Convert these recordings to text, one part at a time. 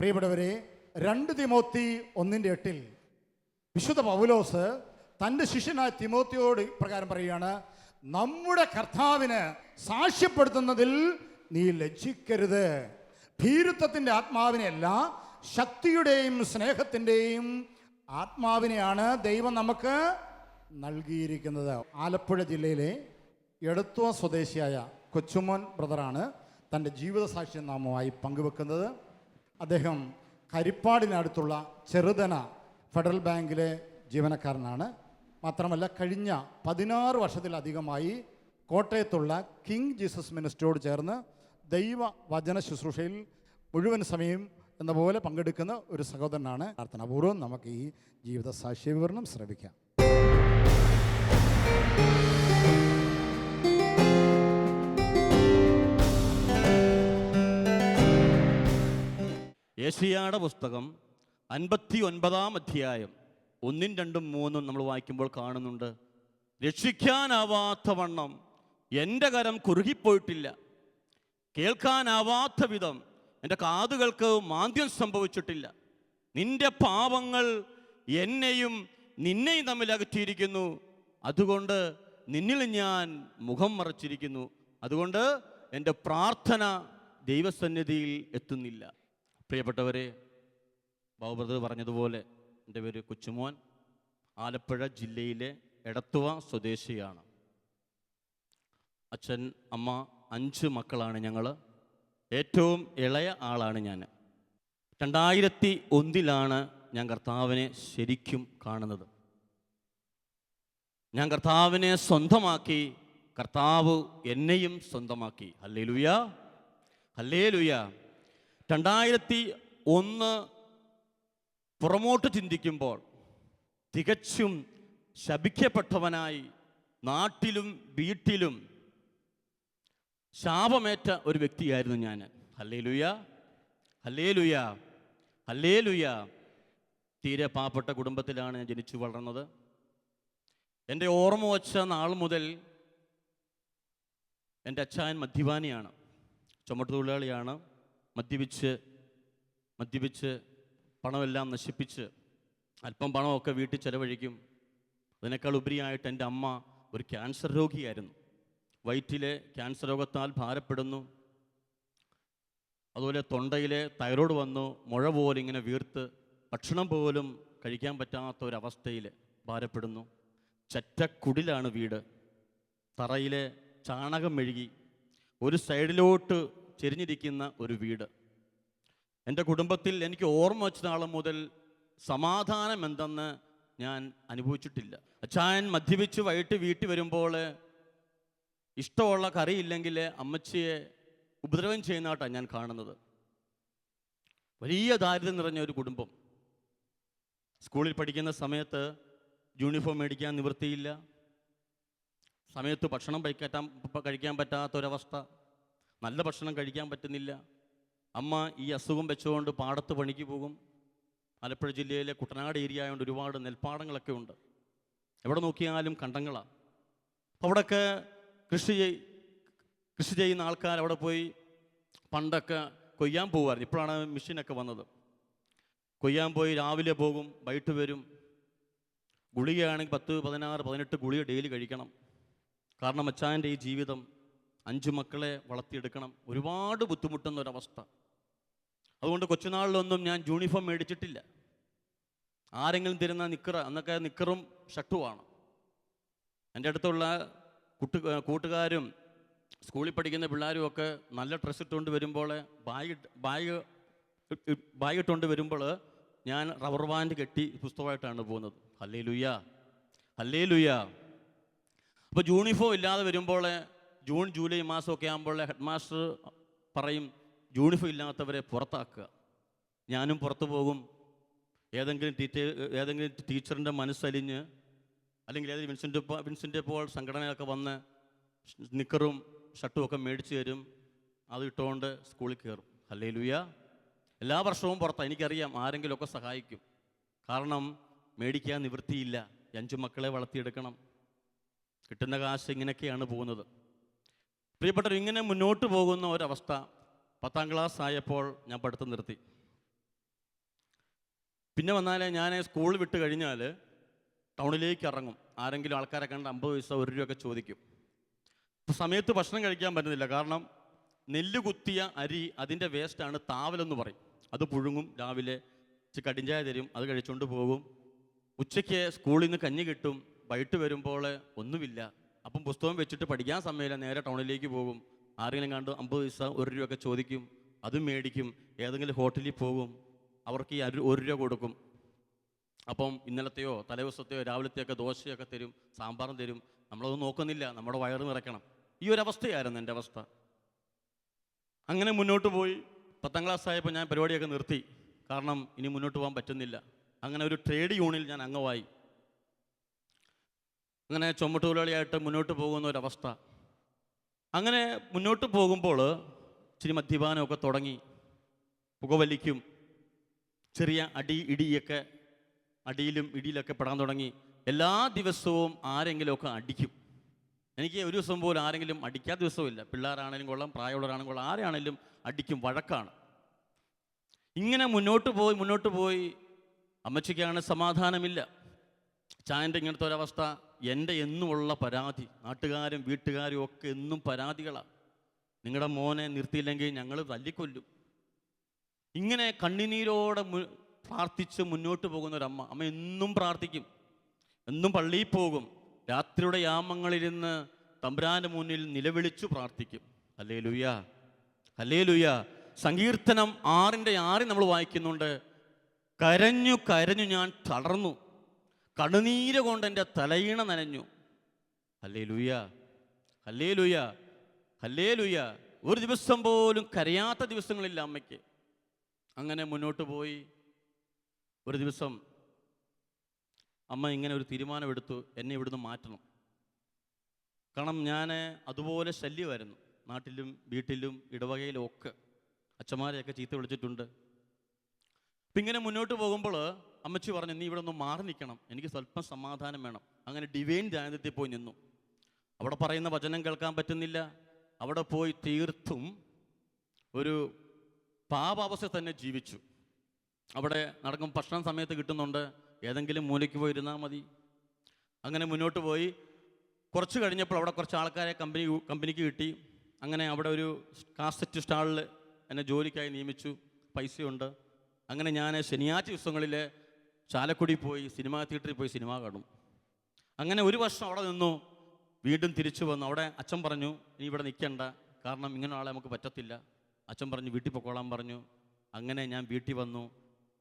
പ്രിയപ്പെട്ടവരെ, 2 തിമോത്തി 1:8 വിശുദ്ധ പൗലോസ് തൻ്റെ ശിഷ്യനായ തിമോത്തിയോട് പ്രകാരം പറയുകയാണ്, നമ്മുടെ കർത്താവിന് സാക്ഷ്യപ്പെടുത്തുന്നതിൽ നീ ലജ്ജിക്കരുത്. ഭീരുത്വത്തിൻ്റെ ആത്മാവിനെയല്ല, ശക്തിയുടെയും സ്നേഹത്തിൻ്റെയും ആത്മാവിനെയാണ് ദൈവം നമുക്ക് നൽകിയിരിക്കുന്നത്. ആലപ്പുഴ ജില്ലയിലെ എടത്വ സ്വദേശിയായ കൊച്ചുമോൻ ബ്രദറാണ് തൻ്റെ ജീവിത സാക്ഷ്യം നാമമായി പങ്കുവെക്കുന്നത്. അദ്ദേഹം കരിപ്പാടിനടുത്തുള്ള ചെറുതന ഫെഡറൽ ബാങ്കിലെ ജീവനക്കാരനാണ്. മാത്രമല്ല, കഴിഞ്ഞ 16 വർഷത്തിലധികമായി കോട്ടയത്തുള്ള കിങ് ജീസസ് മിനിസ്ട്രിയോട് ചേർന്ന് ദൈവ വചന ശുശ്രൂഷയിൽ മുഴുവൻ സമയം എന്ന പോലെ പങ്കെടുക്കുന്ന ഒരു സഹോദരനാണ്. പ്രാർത്ഥനാപൂർവ്വം നമുക്ക് ഈ ജീവിത സാക്ഷ്യ വിവരണം ശ്രമിക്കാം. യെശയ്യായുടെ പുസ്തകം 59-ാം അധ്യായം 1, 2, 3 നമ്മൾ വായിക്കുമ്പോൾ കാണുന്നുണ്ട്, രക്ഷിക്കാനാവാത്ത വണ്ണം എൻ്റെ കരം കുറുകിപ്പോയിട്ടില്ല, കേൾക്കാനാവാത്ത വിധം എൻ്റെ കാതുകൾക്ക് മാന്ദ്യം സംഭവിച്ചിട്ടില്ല. നിന്റെ പാപങ്ങൾ എന്നെയും നിന്നെയും തമ്മിൽ അകറ്റിയിരിക്കുന്നു, അതുകൊണ്ട് നിന്നിൽ ഞാൻ മുഖം മറച്ചിരിക്കുന്നു. അതുകൊണ്ട് എൻ്റെ പ്രാർത്ഥന ദൈവസന്നിധിയിൽ എത്തുന്നില്ല. പ്രിയപ്പെട്ടവരെ, ബാബുബ്രദർ പറഞ്ഞതുപോലെ എൻ്റെ പേര് കൊച്ചുമോൻ, ആലപ്പുഴ ജില്ലയിലെ എടത്തുവ സ്വദേശിയാണ്. അച്ഛൻ, അമ്മ, 5 മക്കളാണ് ഞങ്ങൾ. ഏറ്റവും ഇളയ ആളാണ് ഞാൻ. 2001 ഞാൻ കർത്താവിനെ ശരിക്കും കാണുന്നത്. ഞാൻ കർത്താവിനെ സ്വന്തമാക്കി, കർത്താവ് എന്നെയും സ്വന്തമാക്കി. Hallelujah, hallelujah. 2001 പുറമോട്ട് ചിന്തിക്കുമ്പോൾ തികച്ചും ശപിക്കപ്പെട്ടവനായി നാട്ടിലും വീട്ടിലും ശാപമേറ്റ ഒരു വ്യക്തിയായിരുന്നു ഞാൻ. Hallelujah, hallelujah, hallelujah. തീരെ പാവപ്പെട്ട കുടുംബത്തിലാണ് ഞാൻ ജനിച്ചു വളർന്നത്. എൻ്റെ ഓർമ്മ വച്ച നാൾ മുതൽ എൻ്റെ അച്ചായൻ മദ്യപാനിയാണ്, ചുമട്ടുതൊഴിലാളിയാണ്. മദ്യപിച്ച് പണമെല്ലാം നശിപ്പിച്ച് അല്പം പണമൊക്കെ വീട്ടിൽ ചെലവഴിക്കും. അതിനേക്കാൾ ഉപരിയായിട്ട് എൻ്റെ അമ്മ ഒരു ക്യാൻസർ രോഗിയായിരുന്നു. വയറ്റിലെ ക്യാൻസർ രോഗത്താൽ ഭാരപ്പെടുന്നു. അതുപോലെ തൊണ്ടയിലെ തൈറോയ്ഡ് വന്നു, മുഴ പോലെ ഇങ്ങനെ വീർത്ത് ഭക്ഷണം പോലും കഴിക്കാൻ പറ്റാത്ത ഒരവസ്ഥയിൽ ഭാരപ്പെടുന്നു. ചെറ്റക്കുടിലാണ് വീട്. തറയിലെ ചാണകം മെഴുകി ഒരു സൈഡിലോട്ട് ചെരിഞ്ഞിരിക്കുന്ന ഒരു വീട്. എൻ്റെ കുടുംബത്തിൽ എനിക്ക് ഓർമ്മ വെച്ച നാൾ മുതൽ സമാധാനം എന്തെന്ന് ഞാൻ അനുഭവിച്ചിട്ടില്ല. അച്ചായൻ മദ്യപിച്ച് വൈകിട്ട് വീട്ടിൽ വരുമ്പോൾ ഇഷ്ടമുള്ള കറിയില്ലെങ്കിൽ അമ്മച്ചിയെ ഉപദ്രവം ചെയ്യുന്നതായിട്ടാണ് ഞാൻ കാണുന്നത്. വലിയ ദാരിദ്ര്യം നിറഞ്ഞ ഒരു കുടുംബം. സ്കൂളിൽ പഠിക്കുന്ന സമയത്ത് യൂണിഫോം മേടിക്കാൻ നിവൃത്തിയില്ല, സമയത്ത് ഭക്ഷണം കഴിക്കാൻ പറ്റാത്തൊരവസ്ഥ, നല്ല ഭക്ഷണം കഴിക്കാൻ പറ്റുന്നില്ല. അമ്മ ഈ അസുഖം വെച്ചുകൊണ്ട് പാടത്ത് പണിക്ക് പോകും. ആലപ്പുഴ ജില്ലയിലെ കുട്ടനാട് ഏരിയ ആയതുകൊണ്ട് ഒരുപാട് നെൽപ്പാടങ്ങളൊക്കെ ഉണ്ട്. എവിടെ നോക്കിയാലും കണ്ടങ്ങളാണ്. അവിടെയൊക്കെ കൃഷി ചെയ്യുന്ന ആൾക്കാർ അവിടെ പോയി പണ്ടൊക്കെ കൊയ്യാൻ പോകുമായിരുന്നു. ഇപ്പോഴാണ് മെഷീനൊക്കെ വന്നത്. കൊയ്യാൻ പോയി രാവിലെ പോകും, വൈകിട്ട് വരും. ഗുളികയാണെങ്കിൽ 10, 16, 18 ഗുളിക ഡെയിലി കഴിക്കണം. കാരണം അച്ചായൻ്റെ ഈ ജീവിതം 5 മക്കളെ വളർത്തിയെടുക്കണം, ഒരുപാട് ബുദ്ധിമുട്ടുന്ന ഒരവസ്ഥ. അതുകൊണ്ട് കൊച്ചുനാളിലൊന്നും ഞാൻ യൂണിഫോം മേടിച്ചിട്ടില്ല. ആരെങ്കിലും തരുന്ന നിക്കർ, അന്നൊക്കെ നിക്കറും ഷർട്ടുമാണ്. എൻ്റെ അടുത്തുള്ള കൂട്ടുകാരും സ്കൂളിൽ പഠിക്കുന്ന പിള്ളേരും ഒക്കെ നല്ല ഡ്രസ്സ് ഇട്ടുകൊണ്ട് വരുമ്പോൾ, ബാഗ് ഇട്ടുകൊണ്ട് വരുമ്പോൾ ഞാൻ റബ്ബർ ബാൻഡ് കെട്ടി പുസ്തകമായിട്ടാണ് പോകുന്നത്. Hallelujah, hallelujah. അപ്പോൾ യൂണിഫോം ഇല്ലാതെ വരുമ്പോൾ ജൂൺ ജൂലൈ മാസമൊക്കെ ആകുമ്പോൾ ഹെഡ് മാസ്റ്റർ പറയും, യൂണിഫോം ഇല്ലാത്തവരെ പുറത്താക്കുക. ഞാനും പുറത്തു പോകും. ഏതെങ്കിലും ടീച്ചറിൻ്റെ മനസ്സലിഞ്ഞ്, അല്ലെങ്കിൽ വിൻസെൻ്റ് പോൾ സംഘടനയൊക്കെ വന്ന് നിക്കറും ഷർട്ടും ഒക്കെ മേടിച്ച് തരും. അത് ഇട്ടുകൊണ്ട് സ്കൂളിൽ കയറും. ഹല്ലേലൂയ. എല്ലാ വർഷവും പുറത്താണ്. എനിക്കറിയാം ആരെങ്കിലുമൊക്കെ സഹായിക്കും. കാരണം മേടിക്കാൻ നിവൃത്തിയില്ല. 5 മക്കളെ വളർത്തിയെടുക്കണം. കിട്ടുന്ന കാശ് ഇങ്ങനെയൊക്കെയാണ് പോകുന്നത്. പ്രിയപ്പെട്ടവർ, ഇങ്ങനെ മുന്നോട്ട് പോകുന്ന ഒരവസ്ഥ. 10ാം ക്ലാസ് ആയപ്പോൾ ഞാൻ പഠിത്തം നിർത്തി. പിന്നെ വന്നാൽ ഞാൻ സ്കൂൾ വിട്ട് കഴിഞ്ഞാൽ ടൗണിലേക്ക് ഇറങ്ങും. ആരെങ്കിലും ആൾക്കാരെ കണ്ട് 50 പൈസ 1 രൂപയൊക്കെ ചോദിക്കും. ഇപ്പോൾ സമയത്ത് ഭക്ഷണം കഴിക്കാൻ പറ്റുന്നില്ല. കാരണം നെല്ല് കുത്തിയ അരി, അതിൻ്റെ വേസ്റ്റാണ് താവലെന്ന് പറയും. അത് പുഴുങ്ങും. രാവിലെ കടിഞ്ചായ തരും, അത് കഴിച്ചുകൊണ്ട് പോകും. ഉച്ചയ്ക്ക് സ്കൂളിൽ നിന്ന് കഞ്ഞി കിട്ടും. വൈകിട്ട് വരുമ്പോൾ ഒന്നുമില്ല. അപ്പം പുസ്തകം വെച്ചിട്ട് പഠിക്കാൻ സമയമില്ല, നേരെ ടൗണിലേക്ക് പോകും. ആരെങ്കിലും കണ്ട് 50 പൈസ 1 രൂപയൊക്കെ ചോദിക്കും, അതും മേടിക്കും. ഏതെങ്കിലും ഹോട്ടലിൽ പോകും, അവർക്ക് ഈ 1 രൂപ കൊടുക്കും. അപ്പം ഇന്നലത്തെയോ തലേദിവസത്തെയോ രാവിലത്തെയൊക്കെ ദോശയൊക്കെ തരും, സാമ്പാറും തരും. നമ്മളതൊന്നും നോക്കുന്നില്ല, നമ്മുടെ വയറ് നിറയ്ക്കണം. ഈ ഒരു അവസ്ഥയായിരുന്നു എൻ്റെ അവസ്ഥ. അങ്ങനെ മുന്നോട്ട് പോയി. 10ാം ക്ലാസ് ആയപ്പോൾ ഞാൻ പരിപാടിയൊക്കെ നിർത്തി. കാരണം ഇനി മുന്നോട്ട് പോകാൻ പറ്റുന്നില്ല. അങ്ങനെ ഒരു ട്രേഡ് യൂണിയനിൽ ഞാൻ അംഗമായി. അങ്ങനെ ചുമട്ടുതൊഴിലാളിയായിട്ട് മുന്നോട്ട് പോകുന്ന ഒരവസ്ഥ. അങ്ങനെ മുന്നോട്ട് പോകുമ്പോൾ ഇച്ചിരി മദ്യപാനമൊക്കെ തുടങ്ങി. പുകവലിക്കും. ചെറിയ ഇടിയൊക്കെ അടിയിലും ഇടിയിലൊക്കെ പെടാൻ തുടങ്ങി. എല്ലാ ദിവസവും ആരെങ്കിലുമൊക്കെ അടിക്കും. എനിക്ക് ഒരു ദിവസം പോലും ആരെങ്കിലും അടിക്കാത്ത ദിവസമില്ല. പിള്ളേരാണെങ്കിലും കൊള്ളാം, പ്രായമുള്ളവരാണെങ്കിലും കൊള്ളാം, ആരെയാണെങ്കിലും അടിക്കും, വഴക്കാണ്. ഇങ്ങനെ മുന്നോട്ട് പോയി അമ്മച്ചിക്കാണ് സമാധാനമില്ല. ചായൻ്റെ ഇങ്ങനത്തെ ഒരവസ്ഥ. എൻ്റെ എന്നുമുള്ള പരാതി, നാട്ടുകാരും വീട്ടുകാരും ഒക്കെ എന്നും പരാതികളാണ്. നിങ്ങളുടെ മോനെ നിർത്തിയില്ലെങ്കിൽ ഞങ്ങൾ തല്ലിക്കൊല്ലും. ഇങ്ങനെ കണ്ണുനീരോടെ പ്രാർത്ഥിച്ച് മുന്നോട്ട് പോകുന്ന ഒരമ്മ. അമ്മ എന്നും പ്രാർത്ഥിക്കും, എന്നും പള്ളിയിൽ പോകും. രാത്രിയുടെ യാമങ്ങളിലിരുന്ന് തമ്പുരാന്റെ മുന്നിൽ നിലവിളിച്ചു പ്രാർത്ഥിക്കും. Hallelujah, hallelujah. സങ്കീർത്തനം 6:6 നമ്മൾ വായിക്കുന്നുണ്ട്. കരഞ്ഞു കരഞ്ഞു ഞാൻ തളർന്നു, കണ്ണുനീര് കൊണ്ട് എൻ്റെ തലയിണ നനഞ്ഞു. Hallelujah, hallelujah, hallelujah. ഒരു ദിവസം പോലും കരയാത്ത ദിവസങ്ങളില്ല അമ്മയ്ക്ക്. അങ്ങനെ മുന്നോട്ട് പോയി. ഒരു ദിവസം അമ്മ ഇങ്ങനെ ഒരു തീരുമാനമെടുത്തു, എന്നെ ഇവിടുന്ന് മാറ്റണം. കാരണം ഞാൻ അതുപോലെ ശല്യമായിരുന്നു. നാട്ടിലും വീട്ടിലും ഇടവകയിലും ഒക്കെ അച്ഛന്മാരെയൊക്കെ ചീത്ത വിളിച്ചിട്ടുണ്ട്. അപ്പം ഇങ്ങനെ മുന്നോട്ട് പോകുമ്പോൾ അമ്മച്ചി പറഞ്ഞു, നീ ഇവിടെ ഒന്ന് മാറി നിൽക്കണം, എനിക്ക് സ്വല്പം സമാധാനം വേണം. അങ്ങനെ ഡിവൈൻ ധ്യാനത്തിൽ പോയി നിന്നു. അവിടെ പറയുന്ന വചനം കേൾക്കാൻ പറ്റുന്നില്ല. അവിടെ പോയി തീർത്തും ഒരു പാപാവസ്ഥ തന്നെ ജീവിച്ചു. അവിടെ നടക്കും, ഭക്ഷണം സമയത്ത് കിട്ടുന്നുണ്ട്, ഏതെങ്കിലും മൂലയ്ക്ക് പോയി ഇരുന്നാൽ മതി. അങ്ങനെ മുന്നോട്ട് പോയി. കുറച്ച് കഴിഞ്ഞപ്പോൾ അവിടെ കുറച്ച് ആൾക്കാരെ കമ്പനിക്ക് കിട്ടി. അങ്ങനെ അവിടെ ഒരു കാസറ്റ് സ്റ്റാളിൽ എന്നെ ജോലിക്കായി നിയമിച്ചു. പൈസയുണ്ട്. അങ്ങനെ ഞാൻ ശനിയാഴ്ച ദിവസങ്ങളിൽ ചാലക്കുടി പോയി സിനിമാ തിയേറ്ററിൽ പോയി സിനിമ കാണും. അങ്ങനെ 1 വർഷം അവിടെ നിന്നു. വീണ്ടും തിരിച്ചു വന്നു. അവിടെ അച്ഛൻ പറഞ്ഞു, നീ ഇവിടെ നിൽക്കണ്ട, കാരണം ഇങ്ങനെ ആളെ നമുക്ക് പറ്റത്തില്ല. അച്ഛൻ പറഞ്ഞു വീട്ടിൽ പൊക്കോളാൻ പറഞ്ഞു. അങ്ങനെ ഞാൻ വീട്ടിൽ വന്നു.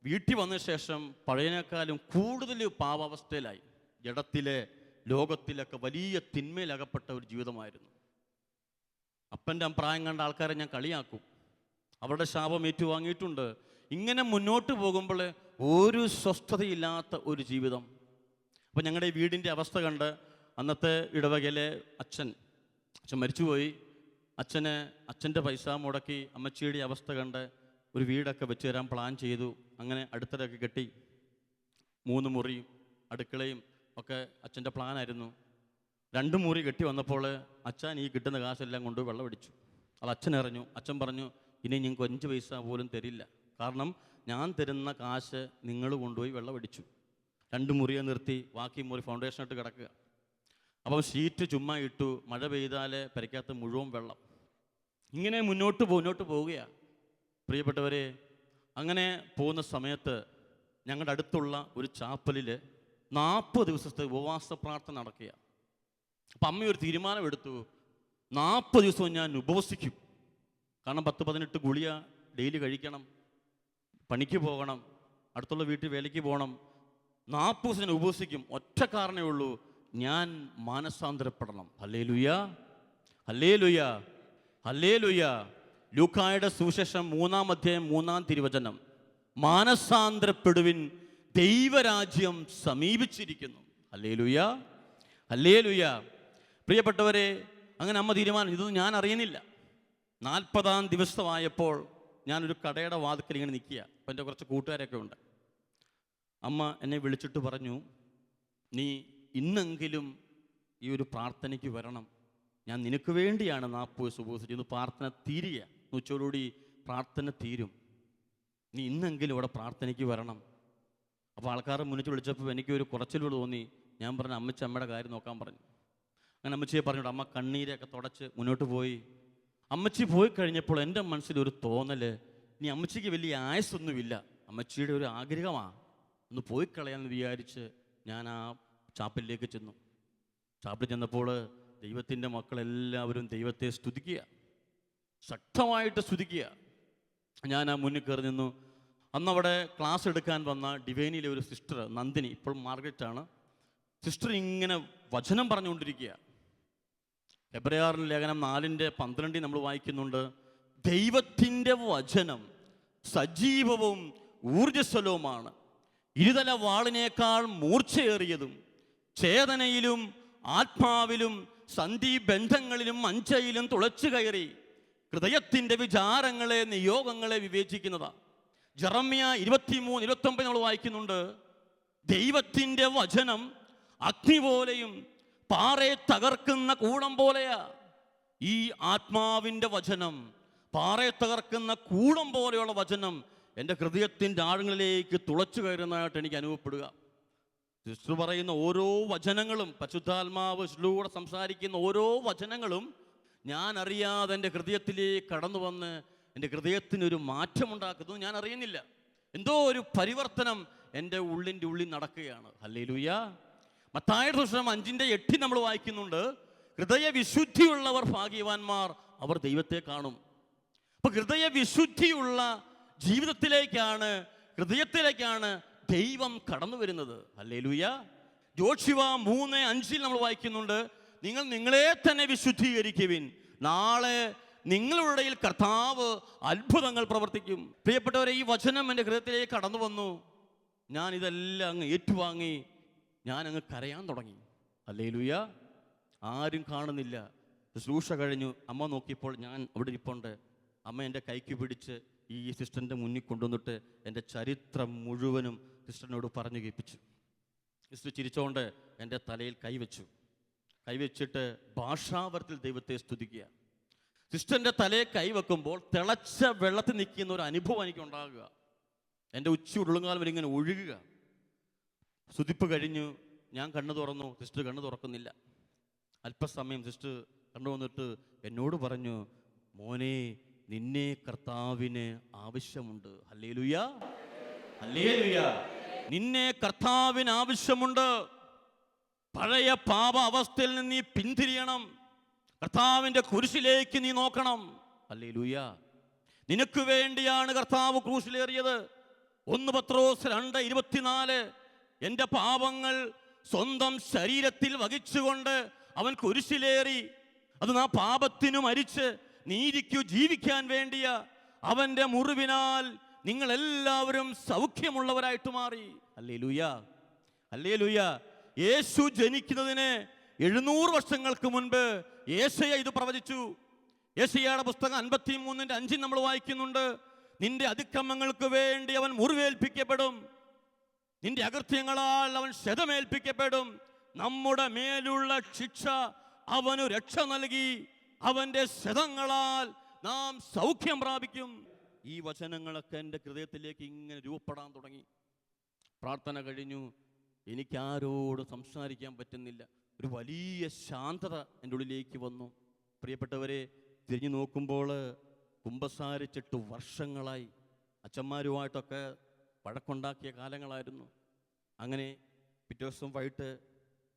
വീട്ടിൽ വന്ന ശേഷം പഴയതിനേക്കാളും കൂടുതൽ പാവാവസ്ഥയിലായി. ജഡത്തിലെ ലോകത്തിലൊക്കെ വലിയ തിന്മയിലകപ്പെട്ട ഒരു ജീവിതമായിരുന്നു. അപ്പൻ്റെ പ്രായം കണ്ട ആൾക്കാരെ ഞാൻ കളിയാക്കും, അവരുടെ ശാപം ഏറ്റുവാങ്ങിയിട്ടുണ്ട്. ഇങ്ങനെ മുന്നോട്ട് പോകുമ്പോൾ ഒരു സ്വസ്ഥതയില്ലാത്ത ഒരു ജീവിതം. അപ്പം ഞങ്ങളുടെ ഈ വീടിൻ്റെ അവസ്ഥ കണ്ട് അന്നത്തെ ഇടവകയിലെ അച്ഛൻ മരിച്ചുപോയി. അച്ഛൻ്റെ പൈസ മുടക്കി അമ്മച്ചിയുടെ അവസ്ഥ കണ്ട് ഒരു വീടൊക്കെ വെച്ച് തരാൻ പ്ലാൻ ചെയ്തു. അങ്ങനെ അടുത്തതൊക്കെ കെട്ടി 3 മുറിയും അടുക്കളയും ഒക്കെ അച്ഛൻ്റെ പ്ലാനായിരുന്നു. 2 മുറി കെട്ടി വന്നപ്പോൾ അച്ഛൻ ഈ കിട്ടുന്ന കാശെല്ലാം കൊണ്ട് വെള്ളമടിച്ചു. അത് അച്ഛൻ അറിഞ്ഞു. അച്ഛൻ പറഞ്ഞു, ഇനി നിങ്ങൾക്ക് 5 പൈസ പോലും തരില്ല, കാരണം ഞാൻ തരുന്ന കാശ് നിങ്ങൾ കൊണ്ടുപോയി വെള്ളമടിച്ചു. 2 മുറിയെ നിർത്തി, ബാക്കി മുറി ഫൗണ്ടേഷനായിട്ട് കിടക്കുക. അപ്പം ഷീറ്റ് ചുമ്മാ ഇട്ടു. മഴ പെയ്താൽ പെരയ്ക്കകത്ത് മുഴുവൻ വെള്ളം. ഇങ്ങനെ മുന്നോട്ട് പോവുകയാണ് പ്രിയപ്പെട്ടവരെ. അങ്ങനെ പോകുന്ന സമയത്ത് ഞങ്ങളുടെ അടുത്തുള്ള ഒരു ചാപ്പലിൽ 40 ദിവസത്തെ ഉപവാസ പ്രാർത്ഥന നടക്കുക. അപ്പം അമ്മ ഒരു തീരുമാനമെടുത്തു, 40 ദിവസവും ഞാൻ ഉപവസിക്കും. കാരണം 10-18 ഗുളിക ഡെയിലി കഴിക്കണം, പണിക്ക് പോകണം, അടുത്തുള്ള വീട്ടിൽ വേലയ്ക്ക് പോകണം. 40 ദിവസം ഞാൻ ഉപവസിക്കും. ഒറ്റ കാരണമേ ഉള്ളൂ, ഞാൻ മാനസാന്തരപ്പെടണം. Hallelujah, hallelujah, hallelujah. ലൂക്കായുടെ സുവിശേഷം 3-ാം അധ്യായം 3-ാം തിരുവചനം, മാനസാന്തരപ്പെടുവിൻ, ദൈവരാജ്യം സമീപിച്ചിരിക്കുന്നു. Hallelujah, hallelujah. പ്രിയപ്പെട്ടവരെ, അങ്ങനെ അമ്മ തീരുമാനം. ഇതൊന്നും ഞാൻ അറിയുന്നില്ല. 40-ാം ദിവസമായപ്പോൾ ഞാനൊരു കടയുടെ വാതിക്കൽ ഇങ്ങനെ നിൽക്കുക. അപ്പം എൻ്റെ കുറച്ച് കൂട്ടുകാരൊക്കെ ഉണ്ട്. അമ്മ എന്നെ വിളിച്ചിട്ട് പറഞ്ഞു, നീ ഇന്നെങ്കിലും ഈ ഒരു പ്രാർത്ഥനയ്ക്ക് വരണം. ഞാൻ നിനക്ക് വേണ്ടിയാണ് 40 ദിവസം ഉപവസിച്ചത്. ഇന്ന് പ്രാർത്ഥന തീരുക, ഉച്ചയോടുകൂടി പ്രാർത്ഥന തീരും. നീ ഇന്നെങ്കിലും ഇവിടെ പ്രാർത്ഥനയ്ക്ക് വരണം. അപ്പോൾ ആൾക്കാരെ മുന്നിൽ വിളിച്ചപ്പോൾ എനിക്കൊരു കുറച്ചിൽ തോന്നി. ഞാൻ പറഞ്ഞു, അമ്മച്ചി അമ്മയുടെ കാര്യം നോക്കാൻ പറഞ്ഞു. അങ്ങനെ അമ്മച്ചിയെ പറഞ്ഞിട്ട് അമ്മ കണ്ണീരൊക്കെ തുടച്ച് മുന്നോട്ട് പോയി. അമ്മച്ചി പോയി കഴിഞ്ഞപ്പോൾ എൻ്റെ മനസ്സിലൊരു തോന്നൽ, ഇനി അമ്മച്ചിക്ക് വലിയ ആയുസ്സൊന്നുമില്ല, അമ്മച്ചിയുടെ ഒരു ആഗ്രഹമാണ് ഒന്ന് പോയി കളയാമെന്ന് വിചാരിച്ച് ഞാൻ ആ ചാപ്പലിലേക്ക് ചെന്നു. ചാപ്പലിൽ ചെന്നപ്പോൾ ദൈവത്തിൻ്റെ മക്കളെല്ലാവരും ദൈവത്തെ സ്തുതിക്കുക, ശക്തമായിട്ട് സ്തുതിക്കുക. ഞാൻ ആ മുന്നിൽ കയറി നിന്നു. അന്നവിടെ ക്ലാസ് എടുക്കാൻ വന്ന ഡിവൈനിലെ ഒരു സിസ്റ്റർ നന്ദിനി, ഇപ്പോൾ മാർഗരറ്റാണ്, സിസ്റ്റർ ഇങ്ങനെ വചനം പറഞ്ഞുകൊണ്ടിരിക്കുക. എബ്രായർ ലേഖനം 4:12 നമ്മൾ വായിക്കുന്നുണ്ട്, ദൈവത്തിൻ്റെ വചനം സജീവവും ഊർജ്ജസ്വലവുമാണ്, ഇരുതല വാളിനേക്കാൾ മൂർച്ചയേറിയതും, ചേതനയിലും ആത്മാവിലും സന്ധിബന്ധങ്ങളിലും മഞ്ചയിലും തുളച്ചു കയറി ഹൃദയത്തിൻ്റെ വിചാരങ്ങളെ നിയോഗങ്ങളെ വിവേചിക്കുന്നതാണ്. ജെറമ്യ 23:29 നമ്മൾ വായിക്കുന്നുണ്ട്, ദൈവത്തിൻ്റെ വചനം അഗ്നി പോലെയും പാറയെ തകർക്കുന്ന കൂടം പോലെയാ. ഈ ആത്മാവിൻ്റെ വചനം, പാറയെ തകർക്കുന്ന കൂടം പോലെയുള്ള വചനം എൻ്റെ ഹൃദയത്തിൻ്റെ ആഴങ്ങളിലേക്ക് തുളച്ചു കയറുന്നതായിട്ട് എനിക്ക് അനുഭവപ്പെടുക. സിസ്റ്റർ പറയുന്ന ഓരോ വചനങ്ങളും, പരിശുദ്ധാത്മാവ് സിസ്റ്ററിലൂടെ സംസാരിക്കുന്ന ഓരോ വചനങ്ങളും ഞാൻ അറിയാതെ എൻ്റെ ഹൃദയത്തിലേക്ക് കടന്നു വന്ന് എൻ്റെ ഹൃദയത്തിനൊരു മാറ്റമുണ്ടാക്കുന്നു. ഞാൻ അറിയുന്നില്ല, എന്തോ ഒരു പരിവർത്തനം എൻ്റെ ഉള്ളിൻ്റെ ഉള്ളിൽ നടക്കുകയാണ്. ഹല്ലേലൂയ. മത്തായിയുടെ സുവിശേഷം 5:8 നമ്മൾ വായിക്കുന്നുണ്ട്, ഹൃദയവിശുദ്ധിയുള്ളവർ ഭാഗ്യവാന്മാർ, അവർ ദൈവത്തെ കാണും. അപ്പൊ ഹൃദയവിശുദ്ധിയുള്ള ഹൃദയത്തിലേക്കാണ് ദൈവം കടന്നു വരുന്നത്. ഹല്ലേലൂയ. യോശുവ 3:5 നമ്മൾ വായിക്കുന്നുണ്ട്, നിങ്ങൾ നിങ്ങളെ തന്നെ വിശുദ്ധീകരിക്കുവിൻ, നാളെ നിങ്ങളുടെ ഇടയിൽ കർത്താവ് അത്ഭുതങ്ങൾ പ്രവർത്തിക്കും. പ്രിയപ്പെട്ടവരെ, ഈ വചനം എൻ്റെ ഹൃദയത്തിലേക്ക് കടന്നു വന്നു. ഞാൻ ഇതെല്ലാം അങ്ങ് ഏറ്റുവാങ്ങി, ഞാൻ അങ്ങ് കരയാൻ തുടങ്ങി. ഹല്ലേലൂയ. ആരും കാണുന്നില്ല. ശുശ്രൂഷ കഴിഞ്ഞു, അമ്മ നോക്കിയപ്പോൾ ഞാൻ അവിടെ ഇരിപ്പുണ്ട്. അമ്മ എൻ്റെ കൈക്ക് പിടിച്ച് ഈ സിസ്റ്ററിൻ്റെ മുന്നിൽ കൊണ്ടുവന്നിട്ട് എൻ്റെ ചരിത്രം മുഴുവനും സിസ്റ്ററിനോട് പറഞ്ഞു കേൾപ്പിച്ചു. സിസ്റ്റർ ചിരിച്ചുകൊണ്ട് എൻ്റെ തലയിൽ കൈവച്ചിട്ട് ഭാഷാവരത്തിൽ ദൈവത്തെ സ്തുതിക്കുക. സിസ്റ്ററിൻ്റെ തലയെ കൈവെക്കുമ്പോൾ തിളച്ച വെള്ളത്തിൽ നിൽക്കുന്ന ഒരു അനുഭവം എനിക്ക് ഉണ്ടാകുക. എൻ്റെ ഉച്ച ഉള്ളുകാലം ഇങ്ങനെ ഒഴുകുക. സ്തുതിപ്പ് കഴിഞ്ഞു, ഞാൻ കണ്ണു തുറന്നു, സിസ്റ്റർ കണ്ണു തുറക്കുന്നില്ല. അല്പസമയം സിസ്റ്റർ കണ്ണു വന്നിട്ട് എന്നോട് പറഞ്ഞു, മോനെ, നിന്നെ കർത്താവിന് ആവശ്യമുണ്ട്. Hallelujah, hallelujah. നിന്നെ കർത്താവിന് ആവശ്യമുണ്ട്. പഴയ പാപ അവസ്ഥയിൽ നിന്ന് നീ പിന്തിരിയണം, കർത്താവിൻ്റെ കുരിശിലേക്ക് നീ നോക്കണം. ഹല്ലേലൂയ. നിനക്ക് വേണ്ടിയാണ് കർത്താവ് ക്രൂശിലേറിയത്. 1 പത്രോസ് 2:24, എൻ്റെ പാപങ്ങൾ സ്വന്തം ശരീരത്തിൽ വഹിച്ചുകൊണ്ട് അവൻ കുരിശിലേറി, അത് ആ പാപത്തിനു മരിച്ച് നീതിക്കു ജീവിക്കാൻ വേണ്ടിയ അവൻ്റെ മുറിവിനാൽ നിങ്ങളെല്ലാവരും സൗഖ്യമുള്ളവരായിട്ട് മാറി. Hallelujah, hallelujah. യേശു ജനിക്കുന്നതിന് 700 വർഷങ്ങൾക്ക് മുൻപ് യേശയ്യ ഇത് പ്രവചിച്ചു. യേശയ്യയുടെ പുസ്തകം 53:5 നമ്മൾ വായിക്കുന്നുണ്ട്, നിന്റെ അതിക്രമങ്ങൾക്ക് വേണ്ടി അവൻ മുറിവേൽപ്പിക്കപ്പെടും, നിന്റെ അകൃത്യങ്ങളാൽ അവൻ ക്ഷതമേൽപ്പിക്കപ്പെടും, നമ്മുടെ മേലുള്ള ശിക്ഷ അവനു രക്ഷ നൽകി, അവൻ്റെ ക്ഷതങ്ങളാൽ നാം സൗഖ്യം പ്രാപിക്കും. ഈ വചനങ്ങളൊക്കെ എൻ്റെ ഹൃദയത്തിലേക്ക് ഇങ്ങനെ രൂപപ്പെടാൻ തുടങ്ങി. പ്രാർത്ഥന കഴിഞ്ഞു, എനിക്കാരോട് സംസാരിക്കാൻ പറ്റുന്നില്ല. ഒരു വലിയ ശാന്തത എൻ്റെ ഉള്ളിലേക്ക് വന്നു. പ്രിയപ്പെട്ടവരെ, തിരിഞ്ഞു നോക്കുമ്പോൾ കുമ്പസാരിച്ചിട്ട് വർഷങ്ങളായി. അച്ഛന്മാരുമായിട്ടൊക്കെ വഴക്കുണ്ടാക്കിയ കാലങ്ങളായിരുന്നു. അങ്ങനെ പിറ്റേ ദിവസം വൈകിട്ട്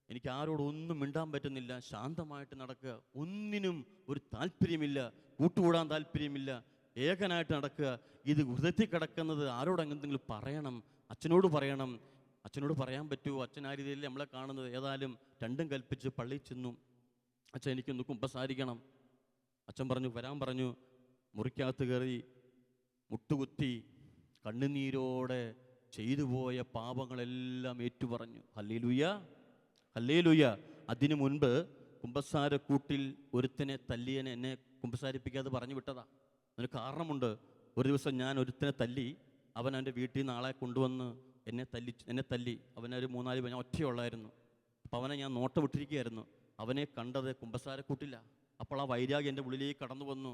എനിക്ക് ആരോടൊന്നും മിണ്ടാൻ പറ്റുന്നില്ല, ശാന്തമായിട്ട് നടക്കുക, ഒന്നിനും ഒരു താല്പര്യമില്ല, കൂട്ടുകൂടാൻ താല്പര്യമില്ല, ഏകനായിട്ട് നടക്കുക. ഇത് ഹൃദയത്തിൽ കിടക്കുന്നത് ആരോട് എന്തെങ്കിലും പറയണം, അച്ഛനോട് പറയണം. അച്ഛനോട് പറയാൻ പറ്റുമോ? അച്ഛൻ ആ രീതിയിൽ നമ്മളെ കാണുന്നത്. ഏതായാലും രണ്ടും കൽപ്പിച്ച് പള്ളിയിൽ ചെന്നു. അച്ഛൻ എനിക്കൊന്ന് കുമ്പസാരിക്കണം. അച്ഛൻ പറഞ്ഞു, വരാൻ പറഞ്ഞു. മുറിക്കകത്ത് കയറി മുട്ടുകുത്തി കണ്ണുനീരോടെ ചെയ്തു പോയ പാപങ്ങളെല്ലാം ഏറ്റുപറഞ്ഞു. Hallelujah, hallelujah. അതിനു മുൻപ് കുമ്പസാരക്കൂട്ടിൽ ഒരുത്തനെ തല്ലിയനെ എന്നെ കുമ്പസാരിപ്പിക്കാതെ പറഞ്ഞു വിട്ടതാ. അതിന് കാരണമുണ്ട്. ഒരു ദിവസം ഞാൻ ഒരുത്തനെ തല്ലി, അവൻ എൻ്റെ വീട്ടിൽ നിന്ന് ആളെ കൊണ്ടുവന്ന് എന്നെ തല്ലി. അവനൊരു 3-4 ഞാൻ ഒറ്റയുള്ളായിരുന്നു. അപ്പോൾ അവനെ ഞാൻ നോട്ടം വിട്ടിരിക്കുകയായിരുന്നു. അവനെ കണ്ടത് കുമ്പസാരക്കൂട്ടില്ല. അപ്പോൾ ആ വൈരാഗ്യം എൻ്റെ ഉള്ളിലേക്ക് കടന്നു വന്നു.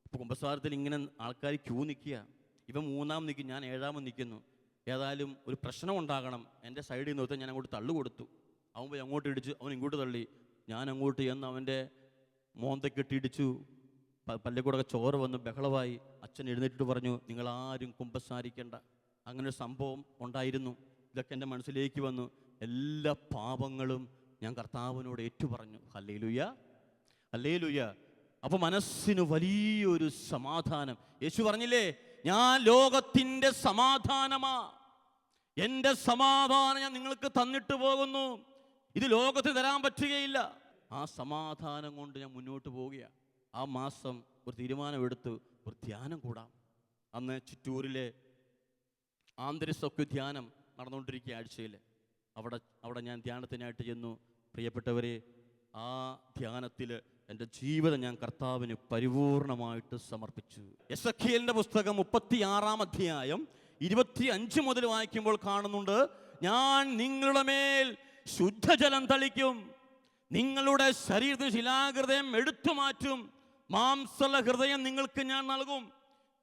അപ്പോൾ കുമ്പസാരത്തിൽ ഇങ്ങനെ ആൾക്കാർ ക്യൂ നിൽക്കുക. ഇവൻ 3-ാം നിൽക്കും, ഞാൻ 7-ാമത് നിൽക്കുന്നു. ഏതായാലും ഒരു പ്രശ്നം ഉണ്ടാകണം, എൻ്റെ സൈഡിൽ നിന്ന് ഞാൻ അങ്ങോട്ട് തള്ളു കൊടുത്തു. അവൻ പോയി അങ്ങോട്ട് ഇടിച്ചു, അവൻ ഇങ്ങോട്ട് തള്ളി, ഞാൻ അങ്ങോട്ട് ചെന്ന് അവൻ്റെ മോന്തക്കെട്ടി ഇടിച്ചു. പള്ളിക്കൂടൊക്കെ ചോര വന്ന് ബഹളമായി. അച്ഛൻ എഴുന്നേറ്റിട്ട് പറഞ്ഞു, നിങ്ങളാരും കുമ്പസാരിക്കേണ്ട. അങ്ങനെ ഒരു സംഭവം ഉണ്ടായിരുന്നു. ഇതൊക്കെ എൻ്റെ മനസ്സിലേക്ക് വന്നു. എല്ലാ പാപങ്ങളും ഞാൻ കർത്താവിനോട് ഏറ്റുപറഞ്ഞു. Hallelujah, hallelujah. അപ്പോൾ മനസ്സിന് വലിയൊരു സമാധാനം. യേശു പറഞ്ഞില്ലേ, ഞാൻ ലോകത്തിൻ്റെ സമാധാനമാ, എൻ്റെ സമാധാനം ഞാൻ നിങ്ങൾക്ക് തന്നിട്ട് പോകുന്നു, ഇത് ലോകത്തിന് തരാൻ പറ്റുകയില്ല. ആ സമാധാനം കൊണ്ട് ഞാൻ മുന്നോട്ട് പോവുകയാണ്. ആ മാസം ഒരു തീരുമാനമെടുത്ത് ഒരു ധ്യാനം കൂടാം. അന്ന് ചിറ്റൂരിലെ ആന്തരിസൊക്കെ ധ്യാനം നടന്നുകൊണ്ടിരിക്കുക ആഴ്ചയിൽ. അവിടെ ഞാൻ ധ്യാനത്തിനായിട്ട് ചെന്നു. പ്രിയപ്പെട്ടവരെ, ആ ധ്യാനത്തിൽ എൻ്റെ ജീവിതം ഞാൻ കർത്താവിന് പരിപൂർണമായിട്ട് സമർപ്പിച്ചു. എസെക്കിയേലിൻ്റെ പുസ്തകം 36 അധ്യായം 25 മുതൽ വായിക്കുമ്പോൾ കാണുന്നുണ്ട്, ഞാൻ നിങ്ങളുടെ മേൽ ശുദ്ധജലം തളിക്കും, നിങ്ങളുടെ ശരീരത്തിന് ശിലാഹൃദയം എടുത്തു മാറ്റും, മാംസള ഹൃദയം നിങ്ങൾക്ക് ഞാൻ നൽകും,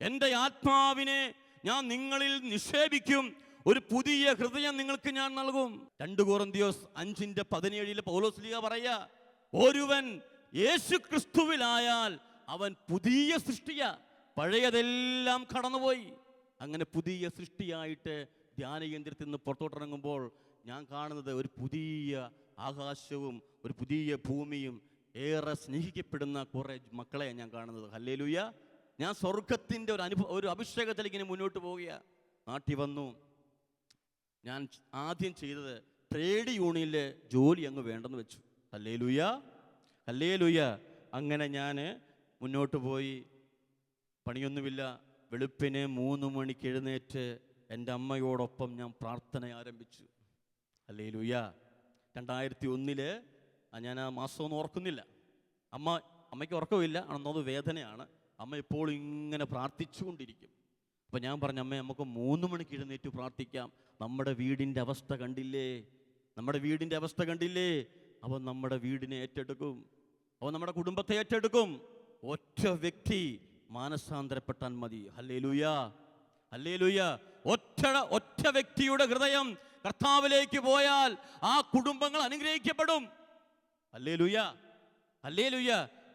എൻ്റെ ആത്മാവിനെ ഞാൻ നിങ്ങളിൽ നിക്ഷേപിക്കും, ഒരു പുതിയ ഹൃദയം നിങ്ങൾക്ക് ഞാൻ നൽകും. 2 കൊരിന്ത്യർ 5:17 പൗലോസ് പറയാ, ഒരുവൻ യേശു ക്രിസ്തുവിലായാൽ അവൻ പുതിയ സൃഷ്ടിയാ, പഴയതെല്ലാം കടന്നുപോയി. അങ്ങനെ പുതിയ സൃഷ്ടിയായിട്ട് ധ്യാനകേന്ദ്രത്തിൽ നിന്ന് പുറത്തോട്ടിറങ്ങുമ്പോൾ ഞാൻ കാണുന്നത് ഒരു പുതിയ ആകാശവും ഒരു പുതിയ ഭൂമിയും ഏറെ സ്നേഹിക്കപ്പെടുന്ന കുറേ മക്കളെ ഞാൻ കാണുന്നത്. ഹല്ലേലൂയ. ഞാൻ സ്വർഗത്തിൻ്റെ ഒരു അഭിഷേകത്തിലേക്ക് ഇങ്ങനെ മുന്നോട്ട് പോവുകയാണ്. നാട്ടിൽ വന്നു. ഞാൻ ആദ്യം ചെയ്തത് ട്രേഡ് യൂണിയനിലെ ജോലി അങ്ങ് വേണ്ടെന്ന് വെച്ചു. Hallelujah, hallelujah. അങ്ങനെ ഞാൻ മുന്നോട്ട് പോയി. പണിയൊന്നുമില്ല. വെളുപ്പിന് 3 മണിക്ക് എഴുന്നേറ്റ് എൻ്റെ അമ്മയോടൊപ്പം ഞാൻ പ്രാർത്ഥന ആരംഭിച്ചു. ഹല്ലേലൂയ. 2001 ഞാൻ ആ മാസമൊന്നും ഓർക്കുന്നില്ല. അമ്മയ്ക്ക് ഉറക്കമില്ല, അന്നത് വേദനയാണ്. അമ്മ ഇപ്പോൾ ഇങ്ങനെ പ്രാർത്ഥിച്ചുകൊണ്ടിരിക്കും. അപ്പം ഞാൻ പറഞ്ഞു, അമ്മേ നമുക്ക് 3 മണിക്ക് എഴുന്നേറ്റ് പ്രാർത്ഥിക്കാം. നമ്മുടെ വീടിൻ്റെ അവസ്ഥ കണ്ടില്ലേ, നമ്മുടെ വീടിൻ്റെ അവസ്ഥ കണ്ടില്ലേ. അവൻ നമ്മുടെ വീടിനെ ഏറ്റെടുക്കും, അവൻ നമ്മുടെ കുടുംബത്തെ ഏറ്റെടുക്കും. ഒറ്റ വ്യക്തി മാനസാന്തരപ്പെട്ടാൽ മതി. Hallelujah, hallelujah. ഒറ്റ വ്യക്തിയുടെ ഹൃദയം കർത്താവിലേക്ക് പോയാൽ ആ കുടുംബങ്ങൾ അനുഗ്രഹിക്കപ്പെടും. Hallelujah, hallelujah.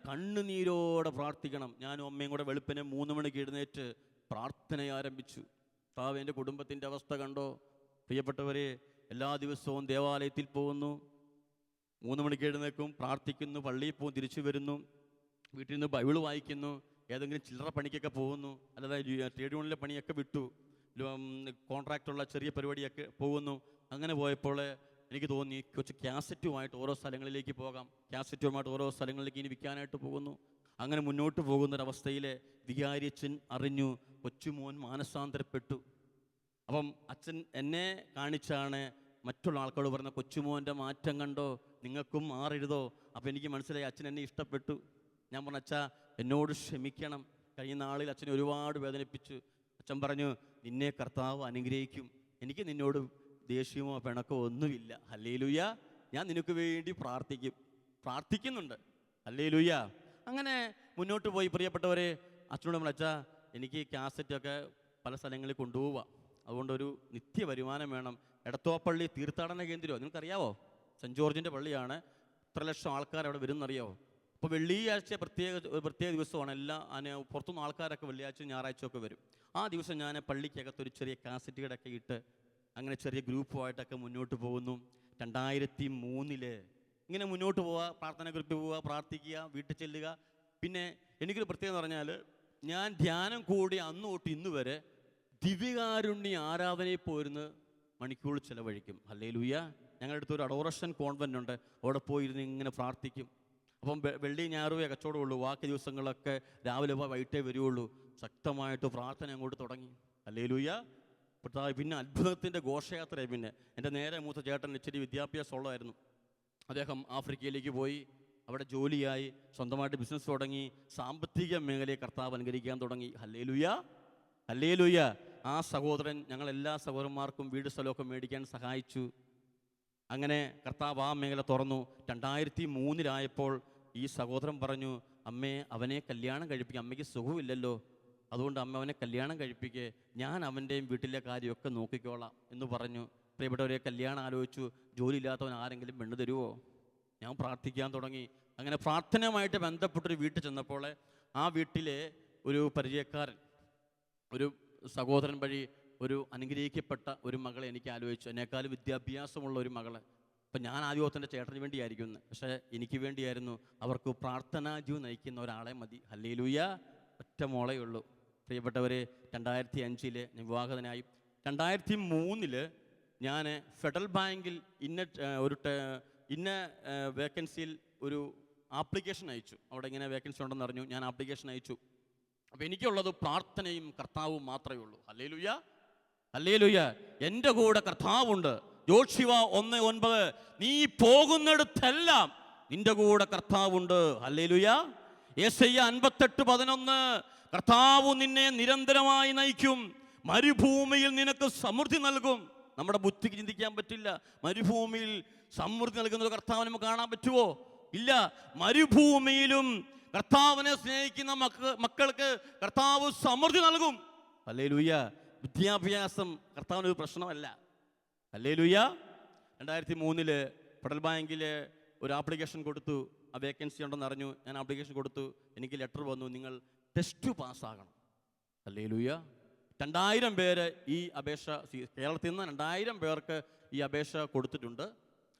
കണ്ണുനീരോടെ പ്രാർത്ഥിക്കണം. ഞാനും അമ്മയും കൂടെ വെളുപ്പിനെ 3 മണിക്ക് എഴുന്നേറ്റ് പ്രാർത്ഥന ആരംഭിച്ചു. കർത്താവ്, എൻ്റെ കുടുംബത്തിൻ്റെ അവസ്ഥ കണ്ടോ? പ്രിയപ്പെട്ടവരെ, എല്ലാ ദിവസവും ദേവാലയത്തിൽ പോകുന്നു, 3 മണിക്ക് എഴുന്നേക്കും, പ്രാർത്ഥിക്കുന്നു, പള്ളിയിൽ പോകും, തിരിച്ചു വരുന്നു, വീട്ടിൽ നിന്ന് ബൈബിൾ വായിക്കുന്നു, ഏതെങ്കിലും ചില്ലറ പണിക്കൊക്കെ പോകുന്നു, അല്ലാതെ ട്രേഡ് യൂണിയനിലെ പണിയൊക്കെ വിട്ടു, കോൺട്രാക്റ്റുള്ള ചെറിയ പരിപാടിയൊക്കെ പോകുന്നു. അങ്ങനെ പോയപ്പോൾ എനിക്ക് തോന്നി കുറച്ച് കാസറ്റുമായിട്ട് ഓരോ സ്ഥലങ്ങളിലേക്ക് പോകാം. കാസറ്റുമായിട്ട് ഓരോ സ്ഥലങ്ങളിലേക്ക് ഇനി വിൽക്കാനായിട്ട് പോകുന്നു. അങ്ങനെ മുന്നോട്ട് പോകുന്നൊരവസ്ഥയിൽ വികാരിയച്ഛൻ അറിഞ്ഞു കൊച്ചുമോൻ മാനസാന്തരപ്പെട്ടു. അപ്പം അച്ഛൻ എന്നെ കാണിച്ചാണ് മറ്റുള്ള ആൾക്കാരോട് പറഞ്ഞ, കൊച്ചുമോൻ്റെ മാറ്റം കണ്ടോ, നിങ്ങൾക്കും മാറരുതോ? അപ്പം എനിക്ക് മനസ്സിലായി അച്ഛൻ എന്നെ ഇഷ്ടപ്പെട്ടു. ഞാൻ പറഞ്ഞു, അച്ഛാ എന്നോട് ക്ഷമിക്കണം, കഴിഞ്ഞ നാളിൽ അച്ഛനെ ഒരുപാട് വേദനിപ്പിച്ചു. അച്ഛൻ പറഞ്ഞു, നിന്നെ കർത്താവ് അനുഗ്രഹിക്കും, എനിക്ക് നിന്നോട് ദേഷ്യമോ പിണക്കോ ഒന്നുമില്ല. ഹല്ലേലൂയ. ഞാൻ നിനക്ക് വേണ്ടി പ്രാർത്ഥിക്കുന്നുണ്ട്. ഹല്ലേലൂയ. അങ്ങനെ മുന്നോട്ട് പോയി. പ്രിയപ്പെട്ടവരെ, അച്ഛനോട് നമ്മൾ, അച്ഛാ എനിക്ക് കാസറ്റൊക്കെ പല സ്ഥലങ്ങളിൽ കൊണ്ടുപോവുക, അതുകൊണ്ടൊരു നിത്യ വരുമാനം വേണം. എടത്തോപ്പള്ളി തീർത്ഥാടന കേന്ദ്രമോ നിങ്ങൾക്കറിയാവോ? സെൻറ്റ് ജോർജിൻ്റെ പള്ളിയാണ്. എത്ര ലക്ഷം ആൾക്കാർ അവിടെ വരുമെന്നറിയാവോ? അപ്പോൾ വെള്ളിയാഴ്ച പ്രത്യേക ദിവസമാണ്. പുറത്തുനിന്ന് ആൾക്കാരൊക്കെ വെള്ളിയാഴ്ച ഞായറാഴ്ചയൊക്കെ വരും. ആ ദിവസം ഞാൻ പള്ളിക്കകത്തൊരു ചെറിയ കാസറ്റുകളൊക്കെ ഇട്ട് അങ്ങനെ ചെറിയ ഗ്രൂപ്പുമായിട്ടൊക്കെ മുന്നോട്ട് പോകുന്നു. 2003 ഇങ്ങനെ മുന്നോട്ട് പോവുക, പ്രാർത്ഥന ഗ്രൂപ്പിൽ പോവുക, പ്രാർത്ഥിക്കുക, വീട്ടിൽ ചെല്ലുക. പിന്നെ എനിക്കൊരു പ്രത്യേകത പറഞ്ഞാൽ, ഞാൻ ധ്യാനം കൂടി അന്ന് തൊട്ട് ഇന്ന് വരെ ദിവ്യകാരുണ്യ ആരാധനയിൽ പോയിരുന്ന് മണിക്കൂർ ചിലവഴിക്കും. ഹല്ലേലൂയ. ഞങ്ങളുടെ അടുത്തൊരു അഡോറേഷൻ കോൺവെൻ്റ് ഉണ്ട്, അവിടെ പോയിരുന്ന് ഇങ്ങനെ പ്രാർത്ഥിക്കും. അപ്പം വെള്ളി ഞായറുവേ കച്ചവടമുള്ളൂ, ബാക്കി ദിവസങ്ങളൊക്കെ രാവിലെ വൈകിട്ടേ വരുള്ളൂ. ശക്തമായിട്ട് പ്രാർത്ഥന അങ്ങോട്ട് തുടങ്ങി. ഹല്ലേലൂയ. പിന്നെ അത്ഭുതത്തിൻ്റെ ഘോഷയാത്രയായി. പിന്നെ എൻ്റെ നേരെ മൂത്ത ചേട്ടൻ ഇച്ചിരി വിദ്യാഭ്യാസം ഉള്ളതായിരുന്നു. അദ്ദേഹം ആഫ്രിക്കയിലേക്ക് പോയി, അവിടെ ജോലിയായി, സ്വന്തമായിട്ട് ബിസിനസ് തുടങ്ങി, സാമ്പത്തിക മേഖലയെ കർത്താവ് അനുകരിക്കാൻ തുടങ്ങി. Hallelujah, hallelujah. ആ സഹോദരൻ ഞങ്ങളെല്ലാ സഹോദരന്മാർക്കും വീട് സ്ഥലമൊക്കെ മേടിക്കാൻ സഹായിച്ചു. അങ്ങനെ കർത്താവ് ആ മേഖല തുറന്നു. 2003 ഈ സഹോദരൻ പറഞ്ഞു, അമ്മേ അവനെ കല്യാണം കഴിപ്പിക്കും, അമ്മയ്ക്ക് സുഖമില്ലല്ലോ, അതുകൊണ്ട് അമ്മ അവനെ കല്യാണം കഴിപ്പിക്കേ, ഞാൻ അവൻ്റെയും വീട്ടിലെ കാര്യമൊക്കെ നോക്കിക്കോളാം എന്ന് പറഞ്ഞു. പ്രിയപ്പെട്ടവരെ, കല്യാണം ആലോചിച്ചു. ജോലി ഇല്ലാത്തവൻ ആരെങ്കിലും പെണ്ണ് തരുമോ? ഞാൻ പ്രാർത്ഥിക്കാൻ തുടങ്ങി. അങ്ങനെ പ്രാർത്ഥനയുമായിട്ട് ബന്ധപ്പെട്ടൊരു വീട്ടിൽ ചെന്നപ്പോൾ ആ വീട്ടിലെ ഒരു പരിചയക്കാരൻ, ഒരു സഹോദരൻ വഴി ഒരു അനുഗ്രഹിക്കപ്പെട്ട ഒരു മകളെ എനിക്ക് ആലോചിച്ചു. എന്നെക്കാളും വിദ്യാഭ്യാസമുള്ള ഒരു മകളെ. അപ്പം ഞാൻ ആദ്യം എൻ്റെ ചേട്ടന് വേണ്ടിയായിരിക്കുന്നു, പക്ഷേ എനിക്ക് വേണ്ടിയായിരുന്നു. അവർക്ക് പ്രാർത്ഥനാ ജീവൻ നയിക്കുന്ന ഒരാളെ മതി. ഹല്ലേലൂയ. ഒറ്റ മോളേ ഉള്ളൂ. പ്രിയപ്പെട്ടവരെ, 2005 ഞാൻ വിവാഹിതനായി. 2003 ഞാൻ ഫെഡറൽ ബാങ്കിൽ ഇന്ന വേക്കൻസിയിൽ ഒരു ആപ്ലിക്കേഷൻ അയച്ചു. അവിടെ ഇങ്ങനെ വേക്കൻസി ഉണ്ടെന്ന് അറിഞ്ഞു. ഞാൻ ആപ്ലിക്കേഷൻ അയച്ചു. അപ്പോൾ എനിക്കുള്ളത് പ്രാർത്ഥനയും കർത്താവും മാത്രമേ ഉള്ളൂ. Hallelujah, hallelujah. എൻ്റെ കൂടെ കർത്താവുണ്ട്. യോശുവ 1:9, നീ പോകുന്നിടത്തെല്ലാം നിന്റെ കൂടെ കർത്താവുണ്ട്. ഹല്ലേലൂയ. യെശയ്യാ 58:11, കർത്താവ് നിന്നെ നിരന്തരമായി നയിക്കും, മരുഭൂമിയിൽ നിനക്ക് സമൃദ്ധി നൽകും. നമ്മുടെ ബുദ്ധിക്ക് ചിന്തിക്കാൻ പറ്റില്ല. മരുഭൂമിയിൽ സമൃദ്ധി നൽകുന്ന ഒരു കർത്താവിനെ നമുക്ക് കാണാൻ പറ്റുമോ? ഇല്ല. മരുഭൂമിയിലും കർത്താവിനെ സ്നേഹിക്കുന്ന മക്കൾക്ക് കർത്താവ് സമൃദ്ധി നൽകും. ഹല്ലേലൂയ. വിദ്യാഭ്യാസം കർത്താവിനൊരു പ്രശ്നമല്ല. ഹല്ലേലൂയ. 2003 ഫെഡറൽ ബാങ്കിൽ ഒരു ആപ്ലിക്കേഷൻ കൊടുത്തു. ആ വേക്കൻസി ഉണ്ടെന്ന് അറിഞ്ഞു. ഞാൻ ആപ്ലിക്കേഷൻ കൊടുത്തു. എനിക്ക് ലെറ്റർ വന്നു, നിങ്ങൾ ടെസ്റ്റ് പാസ്സാകണം. ഹല്ലേലൂയ. 2000 പേര് ഈ അപേക്ഷ, കേരളത്തിൽ നിന്ന് 2000 പേർക്ക് ഈ അപേക്ഷ കൊടുത്തിട്ടുണ്ട്.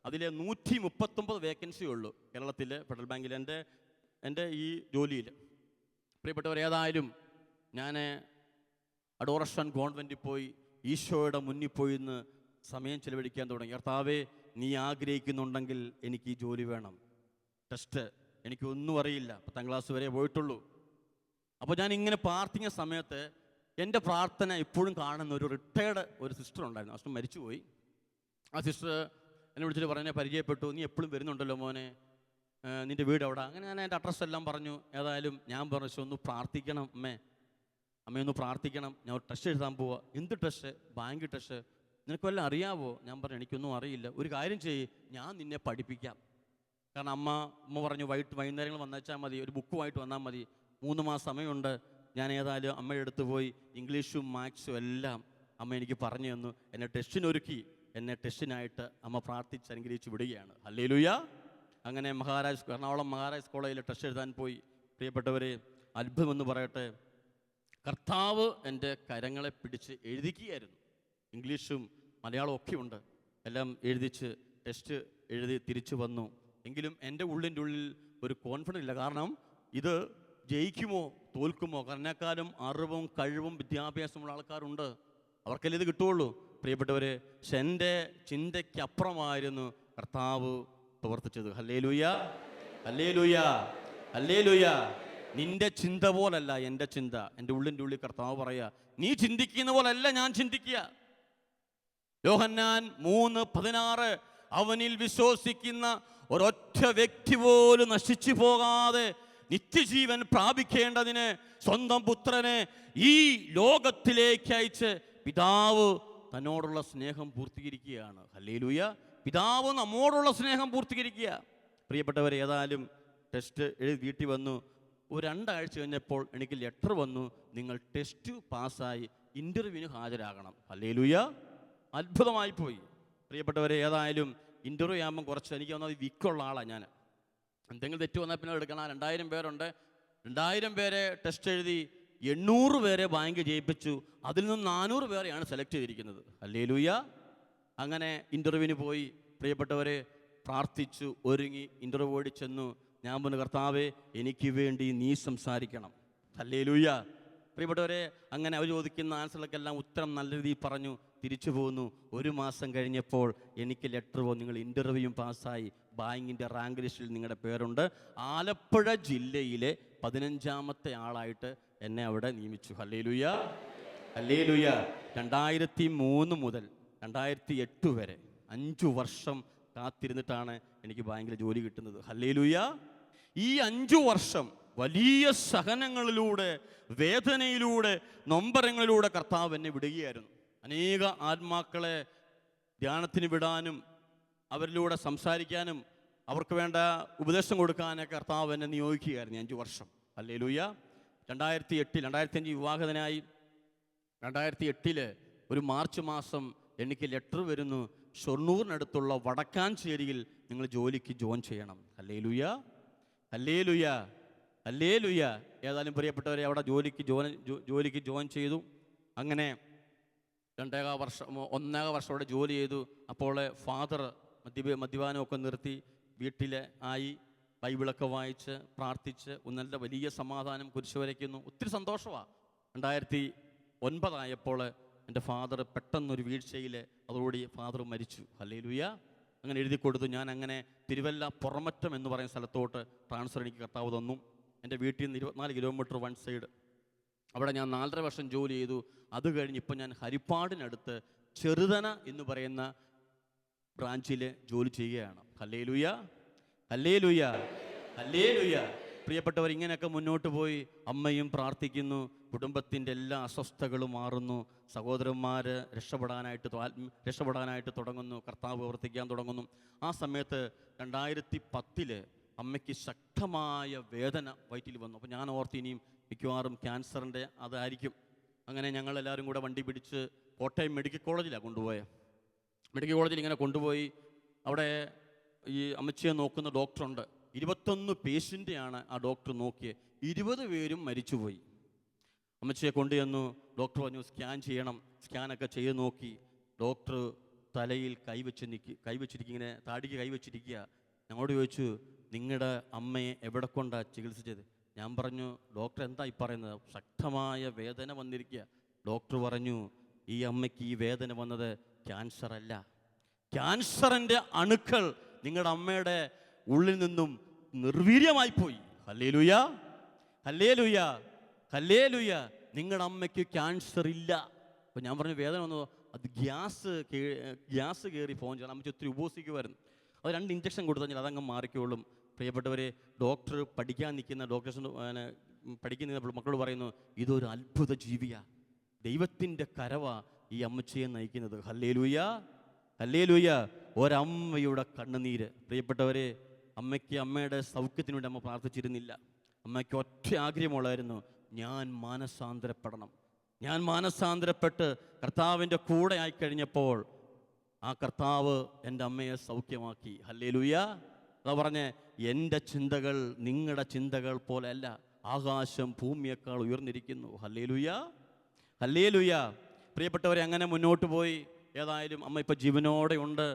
അതിൽ 139 വേക്കൻസി ഉള്ളൂ കേരളത്തിൽ ഫെഡറൽ ബാങ്കിൽ എൻ്റെ ഈ ജോലിയിൽ. പ്രിയപ്പെട്ടവർ, ഏതായാലും ഞാൻ അഡോറഷൻ കോൺവെൻറ്റിൽ പോയി ഈശോയുടെ മുന്നിൽ പോയി ഇന്ന് സമയം ചെലവഴിക്കാൻ തുടങ്ങി. കർത്താവേ, നീ ആഗ്രഹിക്കുന്നുണ്ടെങ്കിൽ എനിക്ക് ഈ ജോലി വേണം. ടെസ്റ്റ് എനിക്കൊന്നും അറിയില്ല, 10ാം ക്ലാസ് വരെ പോയിട്ടുള്ളൂ. അപ്പോൾ ഞാൻ ഇങ്ങനെ പ്രാർത്ഥിക്കുന്ന സമയത്ത് എൻ്റെ പ്രാർത്ഥന ഇപ്പോഴും കാണുന്ന ഒരു റിട്ടയർഡ് ഒരു സിസ്റ്റർ ഉണ്ടായിരുന്നു. സിസ്റ്റർ മരിച്ചുപോയി. ആ സിസ്റ്റർ എന്നെ വിളിച്ചിട്ട് പറഞ്ഞെ പരിചയപ്പെട്ടു, നീ എപ്പോഴും വരുന്നുണ്ടല്ലോ മോനെ, നിൻ്റെ വീട് എവിടെ? അങ്ങനെ ഞാൻ എൻ്റെ അഡ്രസ്സ് എല്ലാം പറഞ്ഞു. ഏതായാലും ഞാൻ പറഞ്ഞു, ഒന്ന് പ്രാർത്ഥിക്കണം അമ്മയൊന്ന് പ്രാർത്ഥിക്കണം, ഞാൻ ഒരു ടെസ്റ്റ് എഴുതാൻ പോവുക. എന്ത് ടെസ്റ്റ്? Bank test. നിനക്ക് വല്ലതും അറിയാവോ? ഞാൻ പറഞ്ഞു, എനിക്കൊന്നും അറിയില്ല. ഒരു കാര്യം ചെയ്യ്, ഞാൻ നിന്നെ പഠിപ്പിക്കാം. കാരണം അമ്മ പറഞ്ഞു, വൈകുന്നേരങ്ങൾ വന്നേച്ചാൽ മതി, ഒരു ബുക്കുമായിട്ട് വന്നാൽ മതി, 3 മാസം സമയമുണ്ട്. ഞാൻ ഏതായാലും അമ്മയുടെ അടുത്ത് പോയി ഇംഗ്ലീഷും മാത്സും എല്ലാം അമ്മ എനിക്ക് പറഞ്ഞു തന്നു. എന്നെ ടെസ്റ്റിനൊരുക്കി. എന്നെ ടെസ്റ്റിനായിട്ട് അമ്മ പ്രാർത്ഥിച്ച് അനുഗ്രഹിച്ച് വിടുകയാണ്. ഹല്ലേലൂയ. അങ്ങനെ എറണാകുളം മഹാരാജ് കോളേജിൽ ടെസ്റ്റ് എഴുതാൻ പോയി. പ്രിയപ്പെട്ടവരെ, അത്ഭുതമെന്ന് പറയട്ടെ, കർത്താവ് എൻ്റെ കരങ്ങളെ പിടിച്ച് എഴുതിക്കുകയായിരുന്നു. ഇംഗ്ലീഷും മലയാളവും ഒക്കെ ഉണ്ട്. എല്ലാം എഴുതിച്ച് ടെസ്റ്റ് എഴുതി തിരിച്ചു വന്നു. എങ്കിലും എൻ്റെ ഉള്ളിൻ്റെ ഉള്ളിൽ ഒരു കോൺഫിഡൻസ് ഇല്ല. കാരണം ഇത് ജയിക്കുമോ തോൽക്കുമോ? കാരണം എന്നെക്കാളും അറിവും കഴിവും വിദ്യാഭ്യാസമുള്ള ആൾക്കാരുണ്ട്, അവർക്കല്ലേ ഇത് കിട്ടുകയുള്ളൂ. പ്രിയപ്പെട്ടവരെ, പക്ഷെ എൻ്റെ ചിന്തയ്ക്കപ്പുറമായിരുന്നു കർത്താവ് പ്രവർത്തിച്ചത്. Hallelujah, hallelujah, hallelujah. നിന്റെ ചിന്ത പോലല്ല എൻ്റെ ചിന്ത. എൻ്റെ ഉള്ളിൻ്റെ ഉള്ളിൽ കർത്താവ് പറയുക, നീ ചിന്തിക്കുന്ന പോലല്ല ഞാൻ ചിന്തിക്കുക. യോഹന്നാൻ 3:16, അവനിൽ വിശ്വസിക്കുന്ന ഒരൊറ്റ വ്യക്തി പോലും നശിച്ചു പോകാതെ നിത്യജീവൻ പ്രാപിക്കേണ്ടതിന് സ്വന്തം പുത്രനെ ഈ ലോകത്തിലേക്ക് അയച്ച് പിതാവ് തന്നോടുള്ള സ്നേഹം പൂർത്തീകരിക്കുകയാണ്. ഹല്ലേലൂയ. പിതാവ് നമ്മോടുള്ള സ്നേഹം പൂർത്തീകരിക്കുക. പ്രിയപ്പെട്ടവരെ, ഏതായാലും ടെസ്റ്റ് എഴുതി വീട്ടിൽ വന്നു. ഒരു 2 ആഴ്ച കഴിഞ്ഞപ്പോൾ എനിക്ക് ലെറ്റർ വന്നു, നിങ്ങൾ ടെസ്റ്റ് പാസ്സായി, ഇൻ്റർവ്യൂവിന് ഹാജരാകണം. ഹല്ലേലൂയ. അത്ഭുതമായി പോയി. പ്രിയപ്പെട്ടവരെ, ഏതായാലും ഇൻ്റർവ്യൂ ആകുമ്പം കുറച്ച് എനിക്ക് വന്നത് വിക്കുള്ള ആളാണ് ഞാൻ. എന്തെങ്കിലും തെറ്റ് വന്നാൽ പിന്നെ എടുക്കണം. 2000 പേരുണ്ട്. 2000 പേരെ ടെസ്റ്റ് എഴുതി 800 പേരെ ബാങ്ക് ജയിപ്പിച്ചു. അതിൽ നിന്ന് 400 പേരെയാണ് സെലക്ട് ചെയ്തിരിക്കുന്നത്. ഹല്ലേലൂയ. അങ്ങനെ ഇൻ്റർവ്യൂവിന് പോയി. പ്രിയപ്പെട്ടവരെ, പ്രാർത്ഥിച്ചു, ഒരുങ്ങി ഇൻ്റർവ്യൂ ഓടി ചെന്നു. ഞാൻ പറഞ്ഞു, കർത്താവേ, എനിക്ക് വേണ്ടി നീ സംസാരിക്കണം. ഹല്ലേലൂയ. പ്രിയപ്പെട്ടവരെ, അങ്ങനെ അവർ ചോദിക്കുന്ന ആൻസറിലേക്കെല്ലാം ഉത്തരം നല്ല രീതിയിൽ പറഞ്ഞു. തിരിച്ചു പോന്നു. 1 മാസം കഴിഞ്ഞപ്പോൾ എനിക്ക് ലെറ്റർ വന്നു, നിങ്ങൾ ഇൻ്റർവ്യൂവും പാസ്സായി, ബാങ്കിൻ്റെ റാങ്ക് ലിസ്റ്റിൽ നിങ്ങളുടെ പേരുണ്ട്. ആലപ്പുഴ ജില്ലയിലെ 15ാമത്തെ ആളായിട്ട് എന്നെ അവിടെ നിയമിച്ചു. Hallelujah, hallelujah. 2003 മുതൽ 2008 വരെ 5 വർഷം കാത്തിരുന്നിട്ടാണ് എനിക്ക് ബാങ്കിൽ ജോലി കിട്ടുന്നത്. ഹല്ലേലൂയ. ഈ 5 വർഷം വലിയ സഹനങ്ങളിലൂടെ, വേദനയിലൂടെ, നൊമ്പരങ്ങളിലൂടെ കർത്താവ് എന്നെ വിടുകയായിരുന്നു. അനേക ആത്മാക്കളെ ധ്യാനത്തിന് വിടാനും അവരിലൂടെ സംസാരിക്കാനും അവർക്ക് വേണ്ട ഉപദേശം കൊടുക്കാനൊക്കെ കർത്താവ് എന്നെ നിയോഗിക്കുകയായിരുന്നു 5 വർഷം. ഹല്ലേലൂയ. 2005 വിവാഹിതനായി. 2008 ഒരു മാർച്ച് മാസം എനിക്ക് ലെറ്റർ വരുന്നു, ഷൊർണൂറിനടുത്തുള്ള വടക്കാഞ്ചേരിയിൽ നിങ്ങൾ ജോലിക്ക് ജോയിൻ ചെയ്യണം. Hallelujah, hallelujah, hallelujah. ഏതായാലും പ്രിയപ്പെട്ടവരെ അവിടെ ജോലിക്ക് ജോയിൻ ചെയ്തു. അങ്ങനെ 1.5 വർഷം അവിടെ ജോലി ചെയ്തു. അപ്പോൾ ഫാദർ മദ്യപാനമൊക്കെ നിർത്തി വീട്ടിൽ ആയി, ബൈബിളൊക്കെ വായിച്ച് പ്രാർത്ഥിച്ച് നല്ല വലിയ സമാധാനം കുരിശ് വരയ്ക്കുന്നു. ഒത്തിരി സന്തോഷമാണ്. 2009 ആയപ്പോൾ എൻ്റെ ഫാദർ പെട്ടെന്നൊരു വീഴ്ചയിൽ അതോടുകൂടി ഫാദർ മരിച്ചു. ഹല്ലേലൂയ. അങ്ങനെ എഴുതി കൊടുത്തു. ഞാൻ അങ്ങനെ തിരുവല്ല പുറമറ്റം എന്ന് പറയുന്ന സ്ഥലത്തോട്ട് ട്രാൻസ്ഫർ എനിക്ക് കർത്താവ് തന്നു. എൻ്റെ വീട്ടിൽ നിന്ന് 24 കിലോമീറ്റർ വൺ സൈഡ്. അവിടെ ഞാൻ 4.5 വർഷം ജോലി ചെയ്തു. അത് കഴിഞ്ഞ് ഇപ്പം ഞാൻ ഹരിപ്പാടിനടുത്ത് ചെറുതന എന്ന് പറയുന്ന ബ്രാഞ്ചിൽ ജോലി ചെയ്യുകയാണ്. Hallelujah, hallelujah, hallelujah. പ്രിയപ്പെട്ടവർ, ഇങ്ങനെയൊക്കെ മുന്നോട്ട് പോയി അമ്മയും പ്രാർത്ഥിക്കുന്നു. കുടുംബത്തിൻ്റെ എല്ലാ അസ്വസ്ഥതകളും മാറുന്നു. സഹോദരന്മാർ രക്ഷപ്പെടാനായിട്ട് തുടങ്ങുന്നു. കർത്താവ് പ്രവർത്തിക്കാൻ തുടങ്ങുന്നു. ആ സമയത്ത് 2010 അമ്മയ്ക്ക് ശക്തമായ വേദന വയറ്റിൽ വന്നു. അപ്പോൾ ഞാൻ ഓർത്ത് ഇനിയും മിക്കവാറും ക്യാൻസറിൻ്റെ അതായിരിക്കും. അങ്ങനെ ഞങ്ങളെല്ലാവരും കൂടെ വണ്ടി പിടിച്ച് കോട്ടയം മെഡിക്കൽ കോളേജിലാണ് കൊണ്ടുപോയത്. മെഡിക്കൽ കോളേജിൽ ഇങ്ങനെ കൊണ്ടുപോയി അവിടെ ഈ അമ്മച്ചിയെ നോക്കുന്ന ഡോക്ടറുണ്ട്. 21 പേഷ്യൻ്റെയാണ് ആ ഡോക്ടർ നോക്കിയത്. 20 പേരും മരിച്ചുപോയി. അമ്മച്ചിയെ കൊണ്ടുചെന്നു. ഡോക്ടർ പറഞ്ഞു സ്കാൻ ചെയ്യണം. സ്കാനൊക്കെ ചെയ്ത് നോക്കി. ഡോക്ടർ തലയിൽ കൈവച്ചിരിക്കുക, ഇങ്ങനെ താടിക്ക് കൈവച്ചിരിക്കുക. ഞങ്ങളോട് ചോദിച്ചു, നിങ്ങളുടെ അമ്മയെ എവിടെ കൊണ്ടാണ് ചികിത്സിച്ചത്? ഞാൻ പറഞ്ഞു, ഡോക്ടർ എന്താ ഈ പറയുന്നത്? ശക്തമായ വേദന വന്നിരിക്കുക. ഡോക്ടർ പറഞ്ഞു, ഈ അമ്മയ്ക്ക് ഈ വേദന വന്നത് ക്യാൻസർ അല്ല, ക്യാൻസറിൻ്റെ അണുക്കൾ നിങ്ങളുടെ അമ്മയുടെ ഉള്ളിൽ നിന്നും നിർവീര്യമായി പോയി. Hallelujah, hallelujah, hallelujah. നിങ്ങളുടെ അമ്മയ്ക്ക് ക്യാൻസർ ഇല്ല. അപ്പോൾ ഞാൻ പറഞ്ഞു, വേദന വന്നതോ? അത് ഗ്യാസ് കയറി ഫോൺ ചെയ്യണം. അമ്മയ്ക്ക് ഒത്തിരി ഉപസിക്കുമായിരുന്നു. അത് 2 ഇഞ്ചക്ഷൻ കൊടുത്തു കഴിഞ്ഞാൽ അതങ്ങ് മാറിക്കോളും. പ്രിയപ്പെട്ടവരെ, ഡോക്ടർ പഠിക്കാൻ നിൽക്കുന്ന പഠിക്കുന്ന മക്കളോട് പറയുന്നു, ഇതൊരു അത്ഭുത ജീവിയാണ്, ദൈവത്തിൻ്റെ കരവാ ഈ അമ്മച്ചിയെ നയിക്കുന്നത്. Hallelujah, hallelujah. ഒരമ്മയുടെ കണ്ണുനീര്. പ്രിയപ്പെട്ടവരെ, അമ്മയ്ക്ക് അമ്മയുടെ സൗഖ്യത്തിനു വേണ്ടി അമ്മ പ്രാർത്ഥിച്ചിരുന്നില്ല. അമ്മയ്ക്ക് ഒറ്റ ആഗ്രഹമുള്ളായിരുന്നു, ഞാൻ മാനസാന്തരപ്പെടണം. ഞാൻ മാനസാന്തരപ്പെട്ട് കർത്താവിൻ്റെ കൂടെ ആയിക്കഴിഞ്ഞപ്പോൾ ആ കർത്താവ് എൻ്റെ അമ്മയെ സൗഖ്യമാക്കി. ഹല്ലേലൂയ. അതാ പറഞ്ഞേ, എൻ്റെ ചിന്തകൾ നിങ്ങളുടെ ചിന്തകൾ പോലെ അല്ല, ആകാശം ഭൂമിയേക്കാൾ ഉയർന്നിരിക്കുന്നു. Hallelujah, hallelujah. പ്രിയപ്പെട്ടവരെ, അങ്ങനെ മുന്നോട്ട് പോയി. ഏതായാലും അമ്മ ഇപ്പോൾ ജീവനോടെ ഉണ്ട്.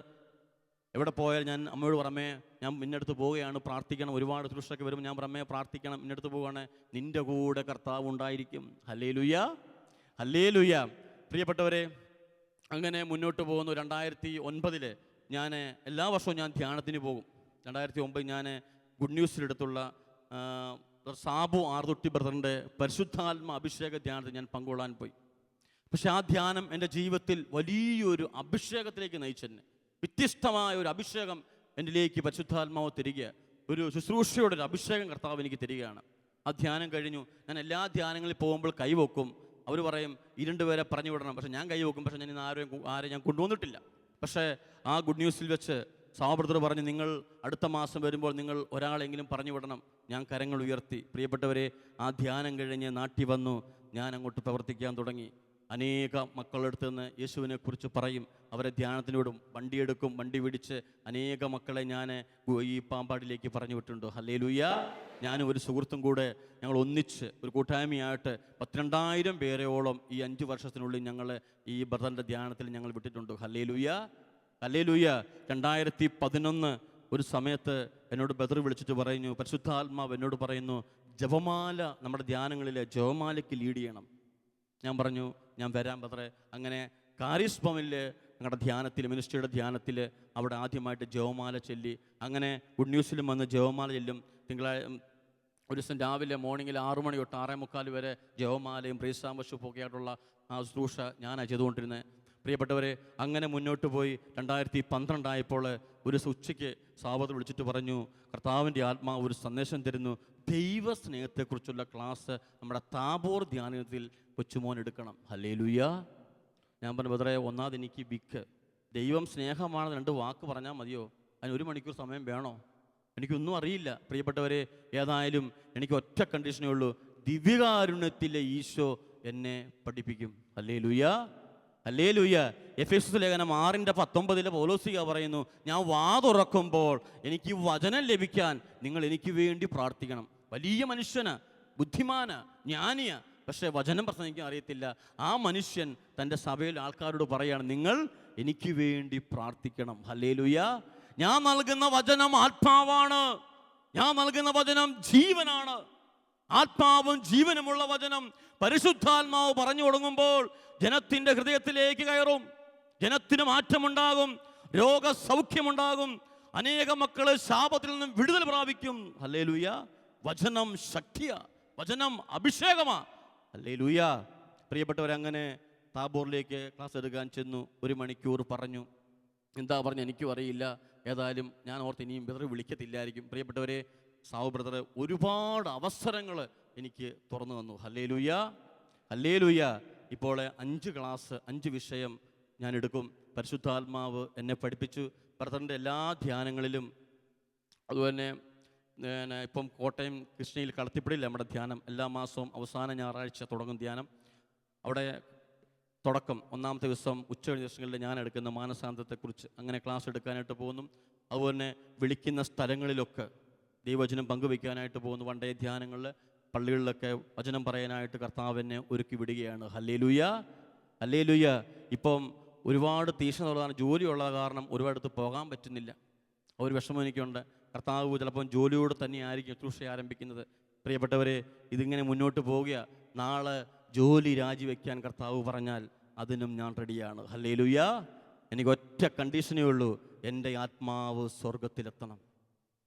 എവിടെ പോയാൽ ഞാൻ അമ്മയോട് പറമേ, ഞാൻ നിന്നടുത്ത് പോവുകയാണ്, പ്രാർത്ഥിക്കണം. ഒരുപാട് ശുശ്രൂഷയൊക്കെ വരുമ്പോൾ ഞാൻ പറമേ പ്രാർത്ഥിക്കണം, നിന്നടുത്ത് പോവുകയാണ്, നിൻ്റെ കൂടെ കർത്താവ് ഉണ്ടായിരിക്കും. Hallelujah, hallelujah. പ്രിയപ്പെട്ടവരെ, അങ്ങനെ മുന്നോട്ട് പോകുന്നു. 2009 ഞാൻ എല്ലാ വർഷവും ഞാൻ ധ്യാനത്തിന് പോകും. 2009 ഞാൻ ഗുഡ് ന്യൂസിനടുത്തുള്ള സാബു ആർതുട്ടി ബ്രദറിൻ്റെ പരിശുദ്ധാത്മ അഭിഷേക ധ്യാനത്തിൽ ഞാൻ പങ്കുകൊള്ളാൻ പോയി. പക്ഷെ ആ ധ്യാനം എൻ്റെ ജീവിതത്തിൽ വലിയൊരു അഭിഷേകത്തിലേക്ക് നയിച്ചെന്നെ. വ്യത്യസ്തമായ ഒരു അഭിഷേകം എന്നിലേക്ക് പരിശുദ്ധാത്മാവ് തരിക, ഒരു ശുശ്രൂഷയുടെ ഒരു അഭിഷേകം കർത്താവ് എനിക്ക് തരികയാണ്. ആ ധ്യാനം കഴിഞ്ഞു. ഞാൻ എല്ലാ ധ്യാനങ്ങളിൽ പോകുമ്പോൾ കൈവെക്കും. അവർ പറയും 2 പേരെ പറഞ്ഞു വിടണം. പക്ഷേ ഞാൻ കൈവെക്കും. പക്ഷേ ഞാൻ ഇന്ന് ആരെയും ഞാൻ കൊണ്ടുവന്നിട്ടില്ല. പക്ഷേ ആ ഗുഡ് ന്യൂസിൽ വെച്ച് സാബ്രദർ പറഞ്ഞു, നിങ്ങൾ അടുത്ത മാസം വരുമ്പോൾ നിങ്ങൾ ഒരാളെങ്കിലും പറഞ്ഞു വിടണം. ഞാൻ കരങ്ങൾ ഉയർത്തി. പ്രിയപ്പെട്ടവരെ, ആ ധ്യാനം കഴിഞ്ഞ് നാട്ടിൽ വന്നു. ഞാൻ അങ്ങോട്ട് പ്രവർത്തിക്കാൻ തുടങ്ങി. അനേക മക്കളെടുത്ത് നിന്ന് യേശുവിനെക്കുറിച്ച് പറയും. അവരെ ധ്യാനത്തിനോടും വണ്ടിയെടുക്കും. വണ്ടി പിടിച്ച് അനേക മക്കളെ ഞാൻ ഈ പാമ്പാടിലേക്ക് പറഞ്ഞു വിട്ടിട്ടുണ്ട്. ഹല്ലേലൂയ. ഞാനും ഒരു സുഹൃത്തും കൂടെ ഞങ്ങൾ ഒന്നിച്ച് ഒരു കൂട്ടായ്മയായിട്ട് 12,000 പേരോളം ഈ 5 വർഷത്തിനുള്ളിൽ ഞങ്ങൾ ഈ ബ്രദറിൻ്റെ ധ്യാനത്തിൽ ഞങ്ങൾ വിട്ടിട്ടുണ്ട്. Hallelujah, hallelujah. 2011 ഒരു സമയത്ത് എന്നോട് ബദർ വിളിച്ചിട്ട് പറയുന്നു, പരിശുദ്ധാത്മാവ് എന്നോട് പറയുന്നു, ജപമാല നമ്മുടെ ധ്യാനങ്ങളിൽ ജപമാലയ്ക്ക് ലീഡ് ചെയ്യണം. ഞാൻ പറഞ്ഞു, ഞാൻ വരാൻ ബദറെ. അങ്ങനെ കാരിസ് ഭവനിൽ ഞങ്ങളുടെ ധ്യാനത്തിൽ, മിനിസ്ട്രിയുടെ ധ്യാനത്തിൽ അവിടെ ആദ്യമായിട്ട് ജപമാല ചൊല്ലി. അങ്ങനെ ഗുഡ് ന്യൂസിലും വന്ന് ജപമാല ചെല്ലും. ഒരു ദിവസം രാവിലെ മോർണിംഗിൽ 6 മണി തൊട്ട് 6:45 വരെ ജപമാലയും പ്രീസാമർഷിപ്പും ഒക്കെ ആയിട്ടുള്ള ആ ശുശ്രൂഷ ഞാനാണ് ചെയ്തുകൊണ്ടിരുന്നത്. പ്രിയപ്പെട്ടവരെ, അങ്ങനെ മുന്നോട്ട് പോയി. 2012 ആയപ്പോൾ ഒരു ഉച്ചയ്ക്ക് സാബത്ത് വിളിച്ചിട്ട് പറഞ്ഞു, കർത്താവിൻ്റെ ആത്മാവ് ഒരു സന്ദേശം തരുന്നു, ദൈവസ്നേഹത്തെക്കുറിച്ചുള്ള ക്ലാസ് നമ്മുടെ താബോർ ധ്യാനത്തിൽ കൊച്ചുമോൻ എടുക്കണം. ഹല്ലേലൂയ. ഞാൻ പറഞ്ഞു, ബദറെ, ഒന്നാമത് എനിക്ക് ദൈവം സ്നേഹമാണെന്ന് 2 വാക്ക് പറഞ്ഞാൽ മതിയോ? അതിന് 1 മണിക്കൂർ സമയം വേണോ? എനിക്കൊന്നും അറിയില്ല. പ്രിയപ്പെട്ടവരെ, ഏതായാലും എനിക്ക് ഒറ്റ കണ്ടീഷനേ ഉള്ളൂ, ദിവ്യകാരുണ്യത്തിലെ ഈശോ എന്നെ പഠിപ്പിക്കും. Hallelujah, hallelujah. എഫെസസ് ലേഖനം 6:19 പൗലോസ്ലീഹ പറയുന്നു, ഞാൻ വാ തുറക്കുമ്പോൾ എനിക്ക് വചനം ലഭിക്കാൻ നിങ്ങൾ എനിക്ക് വേണ്ടി പ്രാർത്ഥിക്കണം. വലിയ മനുഷ്യന്, ബുദ്ധിമാന, ജ്ഞാനിയ, പക്ഷേ വചനം പ്രസംഗിക്കാൻ അറിയത്തില്ല. ആ മനുഷ്യൻ തൻ്റെ സഭയിൽ ആൾക്കാരോട് പറയാണ്, നിങ്ങൾ എനിക്ക് വേണ്ടി പ്രാർത്ഥിക്കണം. ഹല്ലേലൂയ. ഞാൻ നൽകുന്ന വചനം ആത്മാവാണ്, ഞാൻ നൽകുന്ന വചനം ജീവനാണ്. ആത്മാവും ജീവനുമുള്ള വചനം പരിശുദ്ധാത്മാവ് പറഞ്ഞു തുടങ്ങുമ്പോൾ ജനത്തിൻ്റെ ഹൃദയത്തിലേക്ക് കയറും, ജനത്തിന് മാറ്റമുണ്ടാകും, രോഗസൗഖ്യമുണ്ടാകും, അനേക മക്കള് ശാപത്തിൽ നിന്നും വിടുതൽ പ്രാപിക്കും. ഹല്ലേലൂയ. വചനം ശക്തിയാ, വചനം അഭിഷേകമാ. ഹല്ലേലൂയ. പ്രിയപ്പെട്ടവരങ്ങനെ താബോറിലേക്ക് ക്ലാസ് എടുക്കാൻ ചെന്നു. 1 മണിക്കൂർ പറഞ്ഞു. എന്താ പറഞ്ഞു എനിക്കും അറിയില്ല. ഏതായാലും ഞാൻ ഓർത്ത് ഇനിയും ബ്രദർ വിളിക്കത്തില്ലായിരിക്കും. പ്രിയപ്പെട്ടവരെ, സാവു ബ്രദർ ഒരുപാട് അവസരങ്ങൾ എനിക്ക് തുറന്നു തന്നു. Hallelujah, hallelujah. ഇപ്പോൾ 5 ക്ലാസ് 5 വിഷയം ഞാൻ എടുക്കും. പരിശുദ്ധാത്മാവ് എന്നെ പഠിപ്പിച്ചു. ബ്രദറിൻ്റെ എല്ലാ ധ്യാനങ്ങളിലും, അതുപോലെ ഇപ്പം കോട്ടയം കൃഷ്ണയിൽ കളത്തിപ്പടിയിൽ നമ്മുടെ ധ്യാനം എല്ലാ മാസവും അവസാന ഞായറാഴ്ച തുടങ്ങും ധ്യാനം. അവിടെ തുടക്കം 1-ാമത്തെ ദിവസം ഉച്ചകഴിഞ്ഞ ദിവസങ്ങളിൽ ഞാൻ എടുക്കുന്ന മാനസാന്തരത്തെക്കുറിച്ച് അങ്ങനെ ക്ലാസ് എടുക്കാനായിട്ട് പോകുന്നു. അതുപോലെ വിളിക്കുന്ന സ്ഥലങ്ങളിലൊക്കെ ദൈവവചനം പങ്കുവയ്ക്കാനായിട്ട് പോകുന്നു. വണ്ടേ ധ്യാനങ്ങളിൽ പള്ളികളിലൊക്കെ വചനം പറയാനായിട്ട് കർത്താവ് എന്നെ ഒരുക്കി വിടുകയാണ്. Hallelujah, hallelujah. ഇപ്പം ഒരുപാട് തീക്ഷ്ണതയുള്ളതാണ്, ജോലിയുള്ള കാരണം ഒരുപാടത്ത് പോകാൻ പറ്റുന്നില്ല. ഒരു വിഷമം എനിക്കുണ്ട്. കർത്താവ് ചിലപ്പം ജോലിയോട് തന്നെ ആയിരിക്കും ശുശ്രൂഷ ആരംഭിക്കുന്നത്. പ്രിയപ്പെട്ടവരെ, ഇതിങ്ങനെ മുന്നോട്ട് പോവുക. നാളെ ജോലി രാജിവെക്കാൻ കർത്താവ് പറഞ്ഞാൽ അതിനും ഞാൻ റെഡിയാണ്. ഹല്ലേലൂയ. എനിക്ക് ഒറ്റ കണ്ടീഷനേ ഉള്ളൂ, എൻ്റെ ആത്മാവ് സ്വർഗത്തിലെത്തണം.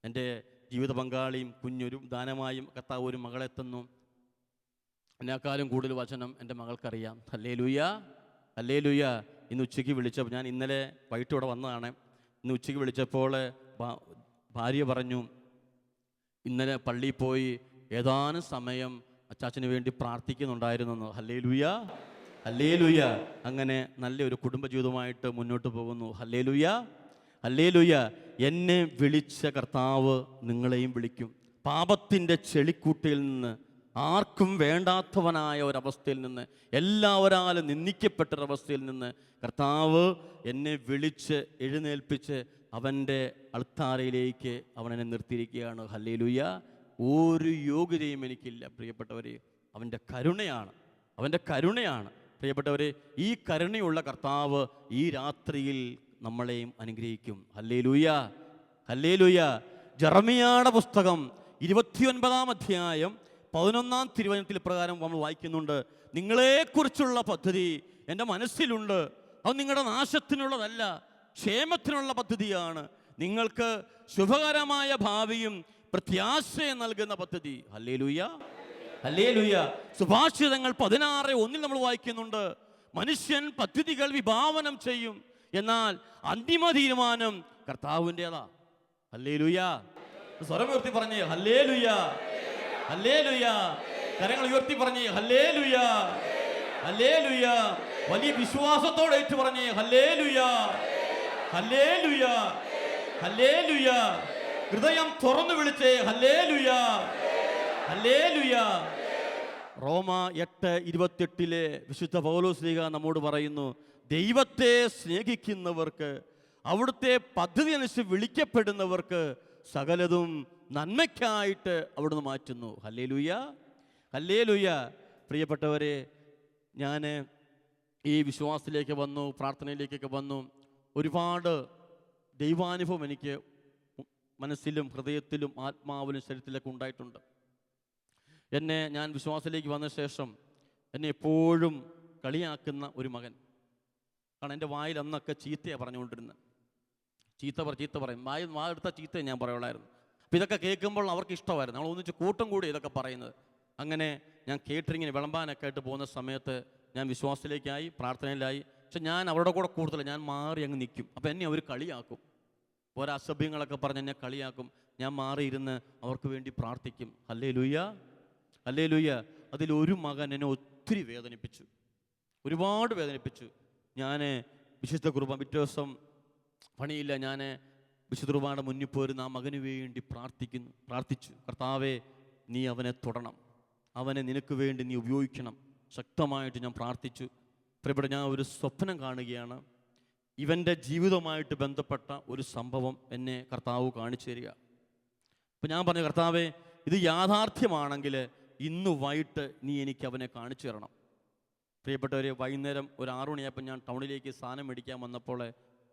എൻ്റെ ജീവിത പങ്കാളിയും കുഞ്ഞൊരു ദാനമായും കർത്താവ് ഒരു മകളെത്തുന്നു. എന്നെക്കാളും കൂടുതൽ വചനം എൻ്റെ മകൾക്കറിയാം. Hallelujah, hallelujah. ഇന്ന് ഉച്ചയ്ക്ക് വിളിച്ചപ്പോൾ, ഞാൻ ഇന്നലെ വൈകിട്ട് ഇവിടെ വന്നതാണ്. ഇന്ന് ഉച്ചയ്ക്ക് വിളിച്ചപ്പോൾ ഭാര്യ പറഞ്ഞു, ഇന്നലെ പള്ളിയിൽ പോയി ഏതാനും സമയം അച്ചാച്ചന് വേണ്ടി പ്രാർത്ഥിക്കുന്നുണ്ടായിരുന്നു. Hallelujah, hallelujah. അങ്ങനെ നല്ലൊരു കുടുംബജീവിതമായിട്ട് മുന്നോട്ട് പോകുന്നു. Hallelujah, hallelujah. എന്നെ വിളിച്ച കർത്താവ് നിങ്ങളെയും വിളിക്കും. പാപത്തിൻ്റെ ചെളിക്കൂട്ടയിൽ നിന്ന്, ആർക്കും വേണ്ടാത്തവനായ ഒരവസ്ഥയിൽ നിന്ന്, എല്ലാവരാലും നിന്ദിക്കപ്പെട്ടൊരവസ്ഥയിൽ നിന്ന് കർത്താവ് എന്നെ വിളിച്ച് എഴുന്നേൽപ്പിച്ച് അവൻ്റെ അൾത്താരയിലേക്ക് അവനെന്നെ നിർത്തിയിരിക്കുകയാണ്. ഹല്ലേലൂയ. ഒരു യോഗ്യതയും എനിക്കില്ല പ്രിയപ്പെട്ടവരെ. അവൻ്റെ കരുണയാണ്, അവൻ്റെ കരുണയാണ്. പ്രിയപ്പെട്ടവരെ, ഈ കരുണയുള്ള കർത്താവ് ഈ രാത്രിയിൽ നമ്മളെയും അനുഗ്രഹിക്കും. Hallelujah, hallelujah. ജെറമിയായുടെ പുസ്തകം 29-ാം അധ്യായം 11-ാം തിരുവചനത്തിൽ പ്രകാരം നമ്മൾ വായിക്കുന്നുണ്ട്, നിങ്ങളെക്കുറിച്ചുള്ള പദ്ധതി എൻ്റെ മനസ്സിലുണ്ട്, അത് നിങ്ങളുടെ നാശത്തിനുള്ളതല്ല, ക്ഷേമത്തിനുള്ള പദ്ധതിയാണ്, നിങ്ങൾക്ക് ശുഭകരമായ ഭാവിയും പ്രത്യാശയം നൽകുന്ന പദ്ധതി. Hallelujah, hallelujah. സുഭാഷിതങ്ങൾ 16:1 നമ്മൾ വായിക്കുന്നുണ്ട്, മനുഷ്യൻ പദ്ധതികൾ വിഭാവനം ചെയ്യും, എന്നാൽ അന്തിമ തീരുമാനം കർത്താവിൻ്റെതാ. ഹല്ലേലൂയ. സ്വരം ഉയർത്തി പറഞ്ഞേ ഹല്ലേലൂയ, ഹല്ലേലൂയ. കരങ്ങൾ ഉയർത്തി പറഞ്ഞേ ഹല്ലേലൂയ, ഹല്ലേലൂയ. വലിയ വിശ്വാസത്തോടെ ഏറ്റു പറഞ്ഞേ ഹല്ലേലൂയ, ഹല്ലേലൂയ, ഹല്ലേലൂയ. ഹൃദയം തുറന്നു വിളിച്ചേ ഹല്ലേലൂയ, ഹല്ലേലൂയ. റോമ 8:28 വിശുദ്ധ പൗലോസ്ലീഹ നമ്മോട് പറയുന്നു, ദൈവത്തെ സ്നേഹിക്കുന്നവർക്ക്, അവിടുത്തെ പദ്ധതി അനുസരിച്ച് വിളിക്കപ്പെടുന്നവർക്ക് സകലതും നന്മയ്ക്കായിട്ട് അവിടുന്ന് മാറ്റുന്നു. Hallelujah, hallelujah. പ്രിയപ്പെട്ടവരെ, ഞാൻ ഈ വിശ്വാസത്തിലേക്ക് വന്നു, പ്രാർത്ഥനയിലേക്കൊക്കെ വന്നു. ഒരുപാട് ദൈവാനുഭവം എനിക്ക് മനസ്സിലും ഹൃദയത്തിലും ആത്മാവിലും ശരീരത്തിലൊക്കെ ഉണ്ടായിട്ടുണ്ട്. ഞാൻ വിശ്വാസത്തിലേക്ക് വന്ന ശേഷം എന്നെ എപ്പോഴും കളിയാക്കുന്ന ഒരു മകൻ. കാരണം എൻ്റെ വായിൽ അന്നൊക്കെ ചീത്തയാണ് പറഞ്ഞുകൊണ്ടിരുന്നത്. ചീത്ത പറയും, വാ എടുത്ത ചീത്തയെ ഞാൻ പറയുള്ളായിരുന്നു. അപ്പോൾ ഇതൊക്കെ കേൾക്കുമ്പോൾ അവർക്ക് ഇഷ്ടമായിരുന്നു. നമ്മൾ ഒന്നിച്ച് കൂട്ടം കൂടി ഇതൊക്കെ പറയുന്നത്. അങ്ങനെ ഞാൻ കേറ്ററിങ്ങിന് വിളമ്പാനൊക്കെ ആയിട്ട് പോകുന്ന സമയത്ത് ഞാൻ വിശ്വാസത്തിലേക്കായി, പ്രാർത്ഥനയിലായി. പക്ഷെ ഞാൻ അവരുടെ കൂടെ കൂടുതൽ ഞാൻ മാറി അങ്ങ് നിൽക്കും. അപ്പോൾ എന്നെ അവർ കളിയാക്കും, ഓരോ അസഭ്യങ്ങളൊക്കെ പറഞ്ഞ് എന്നെ കളിയാക്കും. ഞാൻ മാറിയിരുന്ന് അവർക്ക് വേണ്ടി പ്രാർത്ഥിക്കും. Hallelujah, hallelujah. അതിലൊരു മകൻ എന്നെ ഒത്തിരി വേദനിപ്പിച്ചു, ഒരുപാട് വേദനിപ്പിച്ചു. ഞാൻ വിശുദ്ധ കുർബാന പിറ്റേ ദിവസം പണിയില്ല, ഞാൻ വിശുദ്ധ കുർബാനയുടെ മുന്നിൽ പോരുന്ന ആ മകന് വേണ്ടി പ്രാർത്ഥിച്ചു. കർത്താവേ, നീ അവനെ തൊടണം, അവനെ നിനക്ക് വേണ്ടി നീ ഉപയോഗിക്കണം. ശക്തമായിട്ട് ഞാൻ പ്രാർത്ഥിച്ചു. പ്രിയപ്പെട്ട, ഞാൻ ഒരു സ്വപ്നം കാണുകയാണ്. ഇവൻ്റെ ജീവിതവുമായിട്ട് ബന്ധപ്പെട്ട ഒരു സംഭവം എന്നെ കർത്താവ് കാണിച്ചു തരിക. അപ്പം ഞാൻ പറഞ്ഞു, കർത്താവേ, ഇത് യാഥാർത്ഥ്യമാണെങ്കിൽ ഇന്ന് വൈകിട്ട് നീ എനിക്ക് അവനെ കാണിച്ചു തരണം. പ്രിയപ്പെട്ടവരെ, വൈകുന്നേരം ഒരു 6 മണിയായപ്പോൾ ഞാൻ ടൗണിലേക്ക് സാധനം മേടിക്കാൻ വന്നപ്പോൾ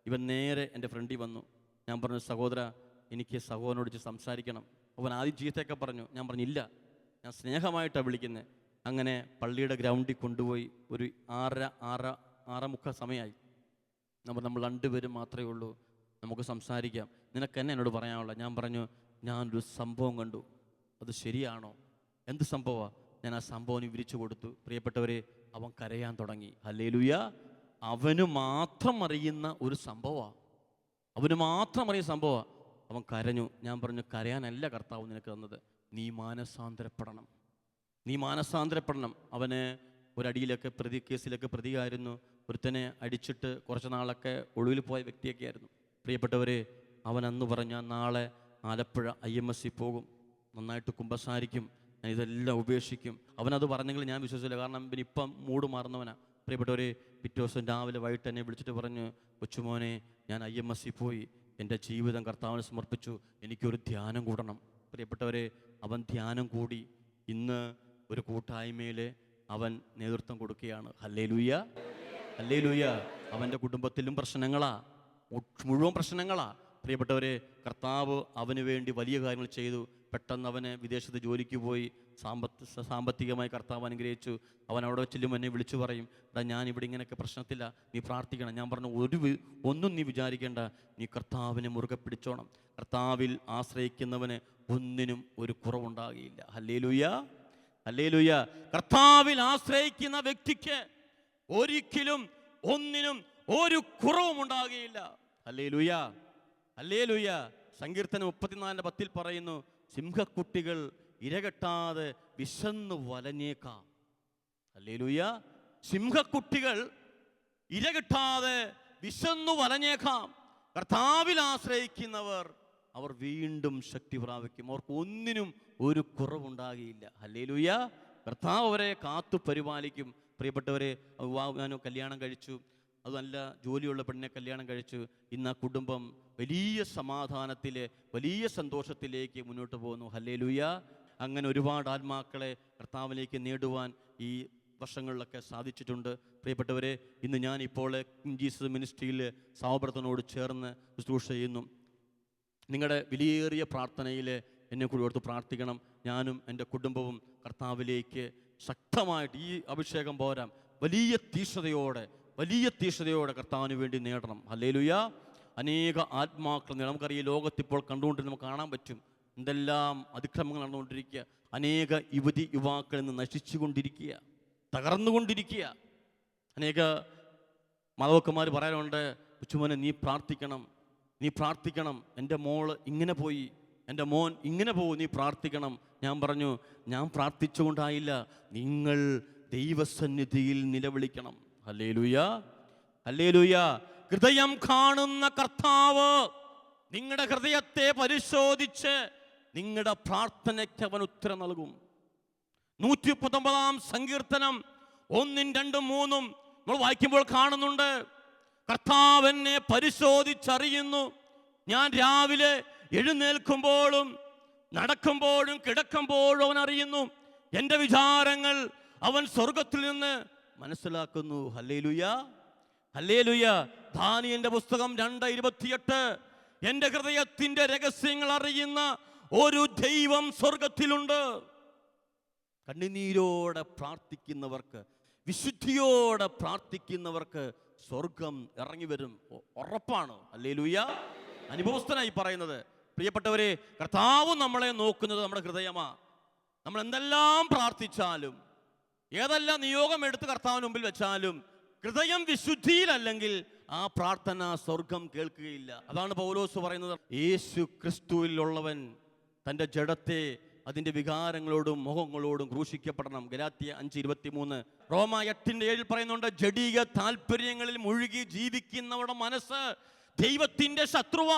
ഇവൻ നേരെ എൻ്റെ ഫ്രണ്ടിൽ വന്നു. ഞാൻ പറഞ്ഞു, സഹോദര, എനിക്ക് സഹോദരനോട് സംസാരിക്കണം. അവൻ ആദ്യം ചീത്തയൊക്കെ പറഞ്ഞു. ഞാൻ പറഞ്ഞു, ഇല്ല, ഞാൻ സ്നേഹമായിട്ടാണ് വിളിക്കുന്നത്. അങ്ങനെ പള്ളിയുടെ ഗ്രൗണ്ടിൽ കൊണ്ടുപോയി ഒരു 6:30 സമയമായി. നമ്മൾ 2 പേരും മാത്രമേ ഉള്ളൂ, നമുക്ക് സംസാരിക്കാം, നിനക്ക് എന്നെ എന്നോട് പറയാനുള്ള. ഞാൻ പറഞ്ഞു, ഞാനൊരു സംഭവം കണ്ടു, അത് ശരിയാണോ? എന്ത് സംഭവമാണ്? ഞാൻ ആ സംഭവം വിവരിച്ചു കൊടുത്തു. പ്രിയപ്പെട്ടവരെ, അവൻ കരയാൻ തുടങ്ങി. ഹല്ലേലൂയ! അവന് മാത്രം അറിയുന്ന ഒരു സംഭവമാണ്, അവന് മാത്രം അറിയുന്ന സംഭവമാണ്. അവൻ കരഞ്ഞു. ഞാൻ പറഞ്ഞു, കരയാനല്ല കർത്താവ് നിനക്ക് തന്നത്, നീ മാനസാന്തരപ്പെടണം, നീ മാനസാന്തരപ്പെടണം. അവന് ഒരടിയിലൊക്കെ കേസിലൊക്കെ പ്രതിയായിരുന്നു. ഒരുത്തനെ അടിച്ചിട്ട് കുറച്ച് നാളൊക്കെ ഒളിവിൽ പോയ വ്യക്തിയൊക്കെ ആയിരുന്നു. പ്രിയപ്പെട്ടവരെ, അവൻ അന്ന് പറഞ്ഞു, ഞാൻ നാളെ ആലപ്പുഴ IMSC പോകും, നന്നായിട്ട് കുമ്പസാരിക്കും, ഞാൻ ഇതെല്ലാം ഉപേക്ഷിക്കും. അവനത് പറഞ്ഞെങ്കിൽ ഞാൻ വിശ്വസിച്ചില്ല, കാരണം ഇപ്പം മൂട് മാറുന്നവനാണ്. പ്രിയപ്പെട്ടവരെ, പിറ്റേ ദിവസം രാവിലെ വൈകിട്ട് എന്നെ വിളിച്ചിട്ട് പറഞ്ഞു, കൊച്ചുമോനെ, ഞാൻ IMSC പോയി, എൻ്റെ ജീവിതം കർത്താവിന് സമർപ്പിച്ചു, എനിക്കൊരു ധ്യാനം കൂടണം. പ്രിയപ്പെട്ടവരെ, അവൻ ധ്യാനം കൂടി. ഇന്ന് ഒരു കൂട്ടായ്മയിൽ അവൻ നേതൃത്വം കൊടുക്കുകയാണ്. Hallelujah, hallelujah. അവൻ്റെ കുടുംബത്തിലും പ്രശ്നങ്ങളാ, മുഴുവൻ പ്രശ്നങ്ങളാ. പ്രിയപ്പെട്ടവരെ, കർത്താവ് അവന് വേണ്ടി വലിയ കാര്യങ്ങൾ ചെയ്തു. പെട്ടെന്ന് അവന് വിദേശത്ത് ജോലിക്ക് പോയി, സാമ്പത്തികമായി കർത്താവ് അനുഗ്രഹിച്ചു. അവൻ അവിടെ ചെല്ലുമ്പോൾ എന്നെ വിളിച്ചു പറയും, എടാ, ഞാനിവിടെ ഇങ്ങനെയൊക്കെ പ്രശ്നത്തില്ല, നീ പ്രാർത്ഥിക്കണം. ഞാൻ പറഞ്ഞു, ഒന്നും നീ വിചാരിക്കേണ്ട, നീ കർത്താവിനെ മുറുകെ പിടിച്ചോണം. കർത്താവിൽ ആശ്രയിക്കുന്നവന് ഒന്നിനും ഒരു കുറവുണ്ടാകുകയില്ല. Hallelujah, hallelujah. കർത്താവിൽ ആശ്രയിക്കുന്ന വ്യക്തിക്ക് ഒരിക്കലും ഒന്നിനും ഒരു കുറവും ഉണ്ടാകുകയില്ല. Hallelujah, hallelujah. സങ്കീർത്തനം 34:10 പറയുന്നു, സിംഹക്കുട്ടികൾ ഇരകെട്ടാതെ വിശന്നു വലഞ്ഞേക്കാം. ഹല്ലേലൂയ. സിംഹക്കുട്ടികൾ ഇരകെട്ടാതെ വിശന്നു വലഞ്ഞേക്കാം. കർത്താവിൽ ആശ്രയിക്കുന്നവർ അവർ വീണ്ടും ശക്തി പ്രാപിക്കും, അവർക്ക് ഒന്നിനും ഒരു കുറവുണ്ടാകുകയില്ല. ഹല്ലേലൂയ. കർത്താവ് അവരെ കാത്തു പരിപാലിക്കും. പ്രിയപ്പെട്ടവരെ, ഞാൻ കല്യാണം കഴിച്ചു, അത് നല്ല ജോലിയുള്ള പെണ്ണിനെ കല്യാണം കഴിച്ചു. ഇന്ന് ആ കുടുംബം വലിയ സമാധാനത്തിൽ, വലിയ സന്തോഷത്തിലേക്ക് മുന്നോട്ട് പോകുന്നു. ഹല്ലേലൂയ. അങ്ങനെ ഒരുപാട് ആത്മാക്കളെ കർത്താവിലേക്ക് നേടുവാൻ ഈ വർഷങ്ങളിലൊക്കെ സാധിച്ചിട്ടുണ്ട്. പ്രിയപ്പെട്ടവരെ, ഇന്ന് ഞാനിപ്പോൾ ജീസസ് മിനിസ്ട്രിയിൽ സഹോദരനോട് ചേർന്ന് ശുശ്രൂഷ ചെയ്യുന്നു. നിങ്ങളുടെ വിലയേറിയ പ്രാർത്ഥനയിൽ എന്നെ കൂടി ഓർത്ത് പ്രാർത്ഥിക്കണം. ഞാനും എൻ്റെ കുടുംബവും കർത്താവിലേക്ക് ശക്തമായിട്ട്, ഈ അഭിഷേകം പോരാ, വലിയ തീഷ്ണതയോടെ കർത്താവിന് വേണ്ടി നേടണം. ഹല്ലേലൂയ. അനേക ആത്മാക്കൾ നമുക്കറിയാം, ലോകത്തിപ്പോൾ കണ്ടുകൊണ്ടിരുന്ന നമുക്ക് കാണാൻ പറ്റും എന്തെല്ലാം അതിക്രമങ്ങൾ നടന്നുകൊണ്ടിരിക്കുക. അനേക യുവാക്കൾ ഇന്ന് നശിച്ചുകൊണ്ടിരിക്കുക, തകർന്നുകൊണ്ടിരിക്കുക. അനേക മാതാക്കന്മാർ പറയാനുണ്ട്, കൊച്ചുമോനെ, നീ പ്രാർത്ഥിക്കണം, എൻ്റെ മോള് ഇങ്ങനെ പോയി, എൻ്റെ മോൻ ഇങ്ങനെ പോകും, നീ പ്രാർത്ഥിക്കണം. ഞാൻ പറഞ്ഞു, ഞാൻ പ്രാർത്ഥിച്ചുകൊണ്ടായില്ല, നിങ്ങൾ ദൈവസന്നിധിയിൽ നിലവിളിക്കണം. Hallelujah, hallelujah. ഹൃദയം കാണുന്ന കർത്താവ് നിങ്ങളുടെ ഹൃദയത്തെ പരിശോധിച്ച് നിങ്ങളുടെ പ്രാർത്ഥനയ്ക്ക് അവൻ ഉത്തരം നൽകും. 119 സങ്കീർത്തനം 1, 2, 3 നമ്മൾ വായിക്കുമ്പോൾ കാണുന്നുണ്ട്, കർത്താവ് എന്നെ പരിശോധിച്ചറിയുന്നു. ഞാൻ രാവിലെ എഴുന്നേൽക്കുമ്പോഴും നടക്കുമ്പോഴും കിടക്കുമ്പോഴും അവൻ അറിയുന്നു. എൻ്റെ വിചാരങ്ങൾ അവൻ സ്വർഗത്തിൽ നിന്ന് മനസ്സിലാക്കുന്നു. Hallelujah, hallelujah. ദാനിയേലിന്റെ പുസ്തകം 2:28, എൻ്റെ ഹൃദയത്തിൻ്റെ രഹസ്യങ്ങൾ അറിയുന്ന ഒരു ദൈവം സ്വർഗത്തിലുണ്ട്. കണ്ണുനീരോടെ പ്രാർത്ഥിക്കുന്നവർക്ക്, വിശുദ്ധിയോടെ പ്രാർത്ഥിക്കുന്നവർക്ക് സ്വർഗം ഇറങ്ങി വരും, ഉറപ്പാണ്. ഹല്ലേലൂയ. അനുഭവസ്ഥനായി പറയുന്നത്. പ്രിയപ്പെട്ടവരെ, കർത്താവ് നമ്മളെ നോക്കുന്നത് നമ്മുടെ ഹൃദയമാണ്. നമ്മൾ എന്തെല്ലാം പ്രാർത്ഥിച്ചാലും, ഏതെല്ലാം നിയോഗം എടുത്ത് കർത്താവിന് മുമ്പിൽ വെച്ചാലും, ഹൃദയം വിശുദ്ധിയിലല്ലെങ്കിൽ ആ പ്രാർത്ഥന സ്വർഗം കേൾക്കുകയില്ല. അതാണ് പൗലോസ് പറയുന്നത്, യേശു ക്രിസ്തുവിലുള്ളവൻ തൻ്റെ ജഡത്തെ അതിൻ്റെ വികാരങ്ങളോടും മോഹങ്ങളോടും ക്രൂശിക്കപ്പെടണം. ഗലാത്യ 5:23. റോമ 8:7 പറയുന്നുണ്ട്, ജഡീക താല്പര്യങ്ങളിൽ മുഴുകി ജീവിക്കുന്നവരുടെ മനസ്സ് ദൈവത്തിൻ്റെ ശത്രുവ.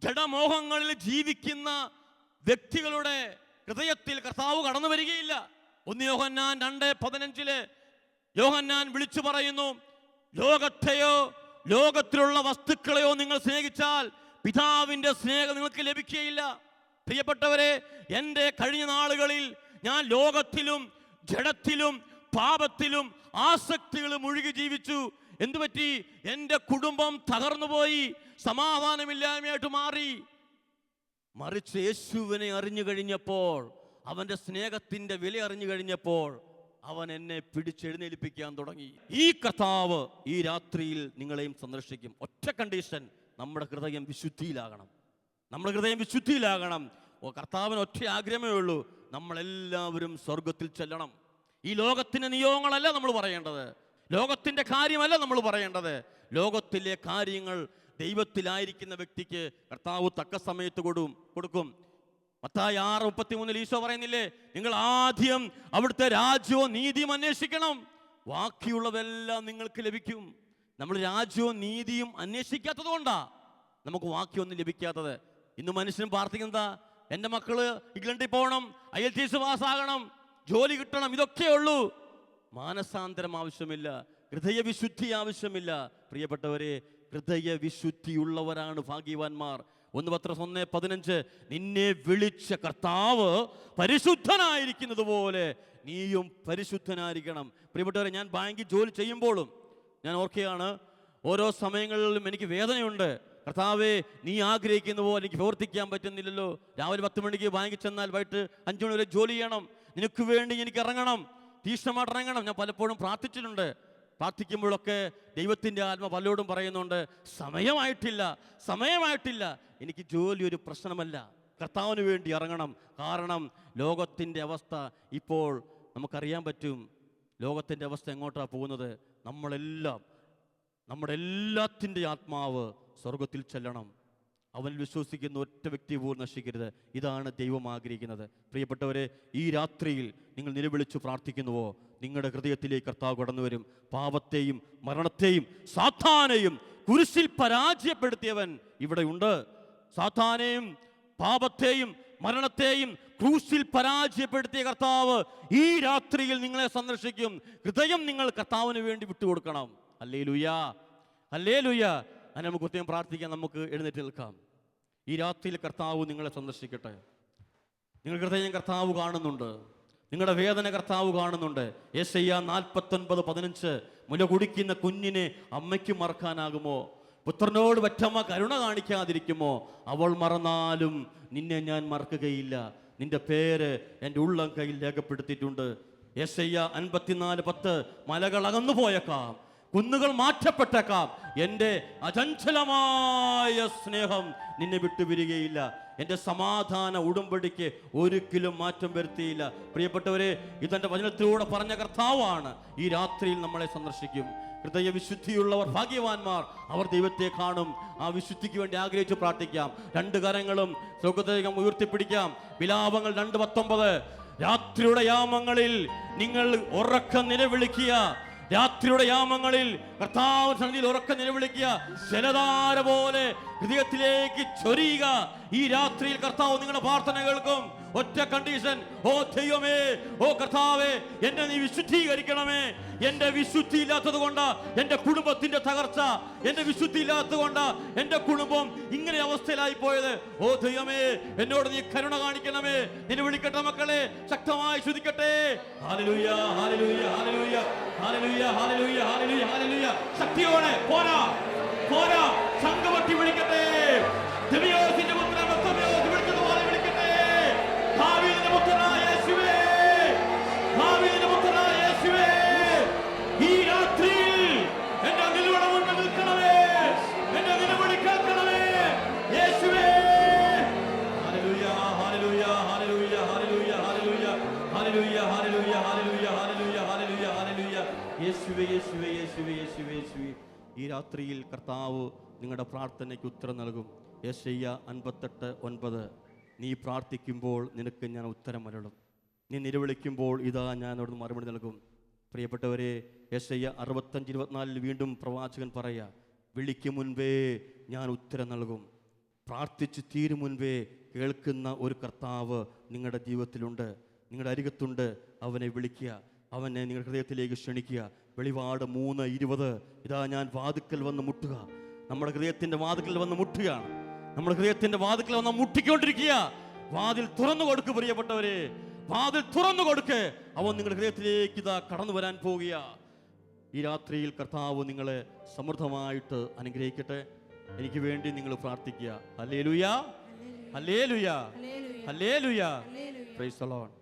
ജഡമോഹങ്ങളിൽ ജീവിക്കുന്ന വ്യക്തികളുടെ ഹൃദയത്തിൽ കർത്താവ് കടന്നു വരികയില്ല. 1 യോഹന്നാൻ 2:15 യോഹന്നാൻ വിളിച്ചു പറയുന്നു, ലോകത്തെയോ ലോകത്തിലുള്ള വസ്തുക്കളെയോ നിങ്ങൾ സ്നേഹിച്ചാൽ പിതാവിൻ്റെ സ്നേഹം നിങ്ങൾക്ക് ലഭിക്കുകയില്ല. പ്രിയപ്പെട്ടവരെ, എൻ്റെ കഴിഞ്ഞ നാളുകളിൽ ഞാൻ ലോകത്തിലും ജഡത്തിലും പാപത്തിലും ആസക്തികളും മുഴുകി ജീവിച്ചു. എന്തുപറ്റി? എൻ്റെ കുടുംബം തകർന്നുപോയി, സമാധാനമില്ലായ്മയായിട്ട് മാറി. മറിച്ച് യേശുവിനെ അറിഞ്ഞു കഴിഞ്ഞപ്പോൾ, അവൻ്റെ സ്നേഹത്തിൻ്റെ വില അറിഞ്ഞു കഴിഞ്ഞപ്പോൾ അവൻ എന്നെ പിടിച്ചെഴുന്നേൽപ്പിക്കാൻ തുടങ്ങി. ഈ കർത്താവ് ഈ രാത്രിയിൽ നിങ്ങളെയും സന്ദർശിക്കും. ഒറ്റ കണ്ടീഷൻ, നമ്മുടെ ഹൃദയം വിശുദ്ധിയിലാകണം. നമ്മുടെ ഹൃദയം വിശുദ്ധിയിലാകണം. കർത്താവിന് ഒറ്റ ആഗ്രഹമേ ഉള്ളൂ, നമ്മളെല്ലാവരും സ്വർഗത്തിൽ ചെല്ലണം. ഈ ലോകത്തിൻ്റെ നിയോഗങ്ങളല്ല നമ്മൾ പറയേണ്ടത്, ലോകത്തിൻ്റെ കാര്യമല്ല നമ്മൾ പറയേണ്ടത്. ലോകത്തിലെ കാര്യങ്ങൾ ദൈവത്തിലായിരിക്കുന്ന വ്യക്തിക്ക് കർത്താവ് തക്ക സമയത്ത് കൊടുക്കും. മത്തായി 6:33 ഈശോ പറയുന്നില്ലേ, നിങ്ങൾ ആദ്യം അവിടുത്തെ രാജ്യവും നീതിയും അന്വേഷിക്കണം, ബാക്കിയുള്ളതെല്ലാം നിങ്ങൾക്ക് ലഭിക്കും. നമ്മൾ രാജ്യവും നീതിയും അന്വേഷിക്കാത്തത് കൊണ്ടാ നമുക്ക് ബാക്കിയൊന്നും ലഭിക്കാത്തത്. ഇന്ന് മനുഷ്യൻ പ്രാർത്ഥിക്കുന്നതാ, എൻ്റെ മക്കള് ഇംഗ്ലണ്ടിൽ പോകണം, IELTS പാസ്സാകണം, ജോലി കിട്ടണം, ഇതൊക്കെ ഉള്ളൂ. മാനസാന്തരം ആവശ്യമില്ല, ഹൃദയവിശുദ്ധി ആവശ്യമില്ല. പ്രിയപ്പെട്ടവരെ, ഹൃദയവിശുദ്ധിയുള്ളവരാണ് ഭാഗ്യവാന്മാർ. 1 പത്രോസ് 1:15 നിന്നെ വിളിച്ച കർത്താവ് പരിശുദ്ധനായിരിക്കുന്നത് പോലെ നീയും പരിശുദ്ധനായിരിക്കണം. പ്രിയപ്പെട്ടവരെ, ഞാൻ ബാങ്കിൽ ജോലി ചെയ്യുമ്പോഴും ഞാൻ ഓർക്കുകയാണ്, ഓരോ സമയങ്ങളിലും എനിക്ക് വേദനയുണ്ട്. കർത്താവേ, നീ ആഗ്രഹിക്കുന്ന പോലെ എനിക്ക് പ്രവർത്തിക്കാൻ പറ്റുന്നില്ലല്ലോ. രാവിലെ 10 മണിക്ക് ബാങ്കിൽ ചെന്നാൽ വൈകിട്ട് 5 മണി വരെ ജോലി ചെയ്യണം, നിനക്ക് വേണ്ടി എനിക്ക് ഇറങ്ങണം, തീഷ്ണമായിട്ട് ഇറങ്ങണം. ഞാൻ പലപ്പോഴും പ്രാർത്ഥിച്ചിട്ടുണ്ട്. പ്രാർത്ഥിക്കുമ്പോഴൊക്കെ ദൈവത്തിൻ്റെ ആത്മ പലരോടും പറയുന്നുണ്ട്, സമയമായിട്ടില്ല, എനിക്ക് ജോലി ഒരു പ്രശ്നമല്ല, കർത്താവിന് വേണ്ടി ഇറങ്ങണം. കാരണം ലോകത്തിൻ്റെ അവസ്ഥ ഇപ്പോൾ നമുക്കറിയാൻ പറ്റും. ലോകത്തിൻ്റെ അവസ്ഥ എങ്ങോട്ടാണ് പോകുന്നത്? നമ്മുടെ എല്ലാത്തിൻ്റെ ആത്മാവ് സ്വർഗത്തിൽ ചെല്ലണം. അവൻ വിശ്വസിക്കുന്ന ഒറ്റ വ്യക്തി പോലും നശിക്കരുത്. ഇതാണ് ദൈവം ആഗ്രഹിക്കുന്നത്. പ്രിയപ്പെട്ടവരെ, ഈ രാത്രിയിൽ നിങ്ങൾ നിലവിളിച്ച് പ്രാർത്ഥിക്കുന്നുവോ, നിങ്ങളുടെ ഹൃദയത്തിലേക്ക് കർത്താവ് കടന്നു വരും. പാപത്തെയും മരണത്തെയും സാത്താനെയും കുരിശിൽ പരാജയപ്പെടുത്തിയവൻ ഇവിടെയുണ്ട്. സാത്താനെയും പാപത്തെയും മരണത്തെയും ക്രൂശിൽ പരാജയപ്പെടുത്തിയ കർത്താവ് ഈ രാത്രിയിൽ നിങ്ങളെ സന്ദർശിക്കും. ഹൃദയം നിങ്ങൾ കർത്താവിന് വേണ്ടി വിട്ടുകൊടുക്കണം. Hallelujah, hallelujah. അങ്ങനെ നമുക്ക് ഒത്തിരി പ്രാർത്ഥിക്കാൻ, നമുക്ക് എഴുന്നേറ്റ് നിൽക്കാം. ഈ രാത്രിയിൽ കർത്താവ് നിങ്ങളെ സന്ദർശിക്കട്ടെ. നിങ്ങളുടെ ഹൃദയം കർത്താവ് കാണുന്നുണ്ട്, നിങ്ങളുടെ വേദന കർത്താവ് കാണുന്നുണ്ട്. യെശയ്യാ 49:15 മുല കുടിക്കുന്ന കുഞ്ഞിനെ അമ്മയ്ക്ക് മറക്കാനാകുമോ? പുത്രനോട് പെറ്റമ്മ കരുണ കാണിക്കാതിരിക്കുമോ? അവൾ മറന്നാലും നിന്നെ ഞാൻ മറക്കുകയില്ല, നിന്റെ പേര് എൻ്റെ ഉള്ളം കയ്യിൽ രേഖപ്പെടുത്തിയിട്ടുണ്ട്. യെശയ്യാ 54:10 മലകൾ അകന്നു പോയേക്കാം, കുന്നുകൾ മാറ്റപ്പെട്ടേക്കാം, എൻ്റെ അചഞ്ചലമായ സ്നേഹം നിന്നെ വിട്ടുപിരികയില്ല, എൻ്റെ സമാധാന ഉടമ്പടിക്ക് ഒരിക്കലും മാറ്റം വരുത്തിയില്ല. പ്രിയപ്പെട്ടവരെ, ഇതെൻ്റെ വചനത്തിലൂടെ പറഞ്ഞ കർത്താവാണ്. ഈ രാത്രിയിൽ നമ്മളെ സന്ദർശിക്കും. ഹൃദയവിശുദ്ധിയുള്ളവർ ഭാഗ്യവാന്മാർ, അവർ ദൈവത്തെ കാണും. ആ വിശുദ്ധിക്ക് വേണ്ടി ആഗ്രഹിച്ച് പ്രാർത്ഥിക്കാം. 2 കരങ്ങളും സ്വർഗ്ഗത്തിലേക്ക് ഉയർത്തിപ്പിടിക്കാം. വിലാപങ്ങൾ 2:19 രാത്രിയുടെ യാമങ്ങളിൽ നിങ്ങൾ ഉറക്കം നിലവിളിക്കുക. രാത്രിയുടെ യാമങ്ങളിൽ കർത്താവ് സന്നിധിയിൽ ഉറക്കം നിലവിളിക്കുക. ജലധാര പോലെ ഹൃദയത്തിലേക്ക് ചൊരിയുക. ഈ രാത്രിയിൽ കർത്താവ് നിങ്ങളുടെ പ്രാർത്ഥന കേൾക്കും. ഒറ്റ കണ്ടീഷൻ, ഓ ദൈവമേ, ഓ കർത്താവേ, എന്നെ നീ വിശുദ്ധീകരിക്കണമേ. എന്റെ വിശുദ്ധി ഇല്ലാത്തത് കൊണ്ട് എന്റെ കുടുംബത്തിന്റെ തകർച്ച, എന്റെ വിശുദ്ധി ഇല്ലാത്തത് കൊണ്ട് എന്റെ കുടുംബം ഇങ്ങനെ അവസ്ഥയിലായി പോയത്. ഓ ദൈവമേ, എന്നോട് നീ കരുണ കാണിക്കണമേ. നിന്നെ വിളിക്കട്ടെ മക്കളെ, ശക്തമായി ശ്രുതിക്കട്ടെ. Hallelujah, hallelujah, hallelujah, hallelujah, hallelujah, hallelujah, hallelujah. ശക്തിയോടെ പോരാ, സംഘമട്ടി വിളിക്കട്ടെ. ദൈവത്തിന്റെ പുത്രനെ വിളിക്കുന്ന പോലെ വിളിക്കട്ടെ. ദാവീദിന്റെ പുത്രനായ യേശുവേ, ദാവീദിന്റെ പുത്രനായ യേശുവേ, ഈ രാത്രിയിൽ എന്റെ നിലവിളി മുന്നിൽ നിൽക്കണമേ, എന്റെ നിലവിളി കേൾക്കണമേ യേശുവേ. Hallelujah, hallelujah, hallelujah, hallelujah, hallelujah, hallelujah, hallelujah, hallelujah, hallelujah, hallelujah, hallelujah. യേശുവേ, യേശുവേ, യേശുവേ, യേശുവേ, യേശുവേ. ഈ രാത്രിയിൽ കർത്താവ് നിങ്ങളുടെ പ്രാർത്ഥനയ്ക്ക് ഉത്തരം നൽകും. യെശയ്യാ 58:9 നീ പ്രാർത്ഥിക്കുമ്പോൾ നിനക്ക് ഞാൻ ഉത്തരം അരുളും, നീ നിലവിളിക്കുമ്പോൾ ഇതാ ഞാൻ അവിടെ മറുപടി നൽകും. പ്രിയപ്പെട്ടവരെ, യെശയ്യാ 65:24 വീണ്ടും പ്രവാചകൻ പറയുക, വിളിക്കും മുൻപേ ഞാൻ ഉത്തരം നൽകും, പ്രാർത്ഥിച്ച് തീരും മുൻപേ കേൾക്കുന്ന ഒരു കർത്താവ് നിങ്ങളുടെ ജീവിതത്തിലുണ്ട്, നിങ്ങളുടെ അരികത്തുണ്ട്. അവനെ വിളിക്കുക, അവനെ നിങ്ങളുടെ ഹൃദയത്തിലേക്ക് ക്ഷണിക്കുക. വെളിപാട് 3:20, ഇതാ ഞാൻ വാതിക്കൽ വന്ന് മുട്ടുക. നമ്മുടെ ഹൃദയത്തിൻ്റെ വാതിക്കൽ വന്ന് മുട്ടുകയാണ്. നമ്മുടെ ഹൃദയത്തിൻ്റെ വാതിക്കൽ വന്ന് മുട്ടിക്കൊണ്ടിരിക്കുക. വാതിൽ തുറന്നു കൊടുക്ക് പ്രിയപ്പെട്ടവരെ, വാതിൽ തുറന്നു കൊടുക്ക്. അവൻ നിങ്ങളുടെ ഹൃദയത്തിലേക്ക് ഇതാ കടന്നു വരാൻ പോവുക. ഈ രാത്രിയിൽ കർത്താവ് നിങ്ങളെ സമൃദ്ധമായിട്ട് അനുഗ്രഹിക്കട്ടെ. എനിക്ക് വേണ്ടി നിങ്ങൾ പ്രാർത്ഥിക്കുക. Hallelujah, hallelujah, hallelujah. Praise the Lord.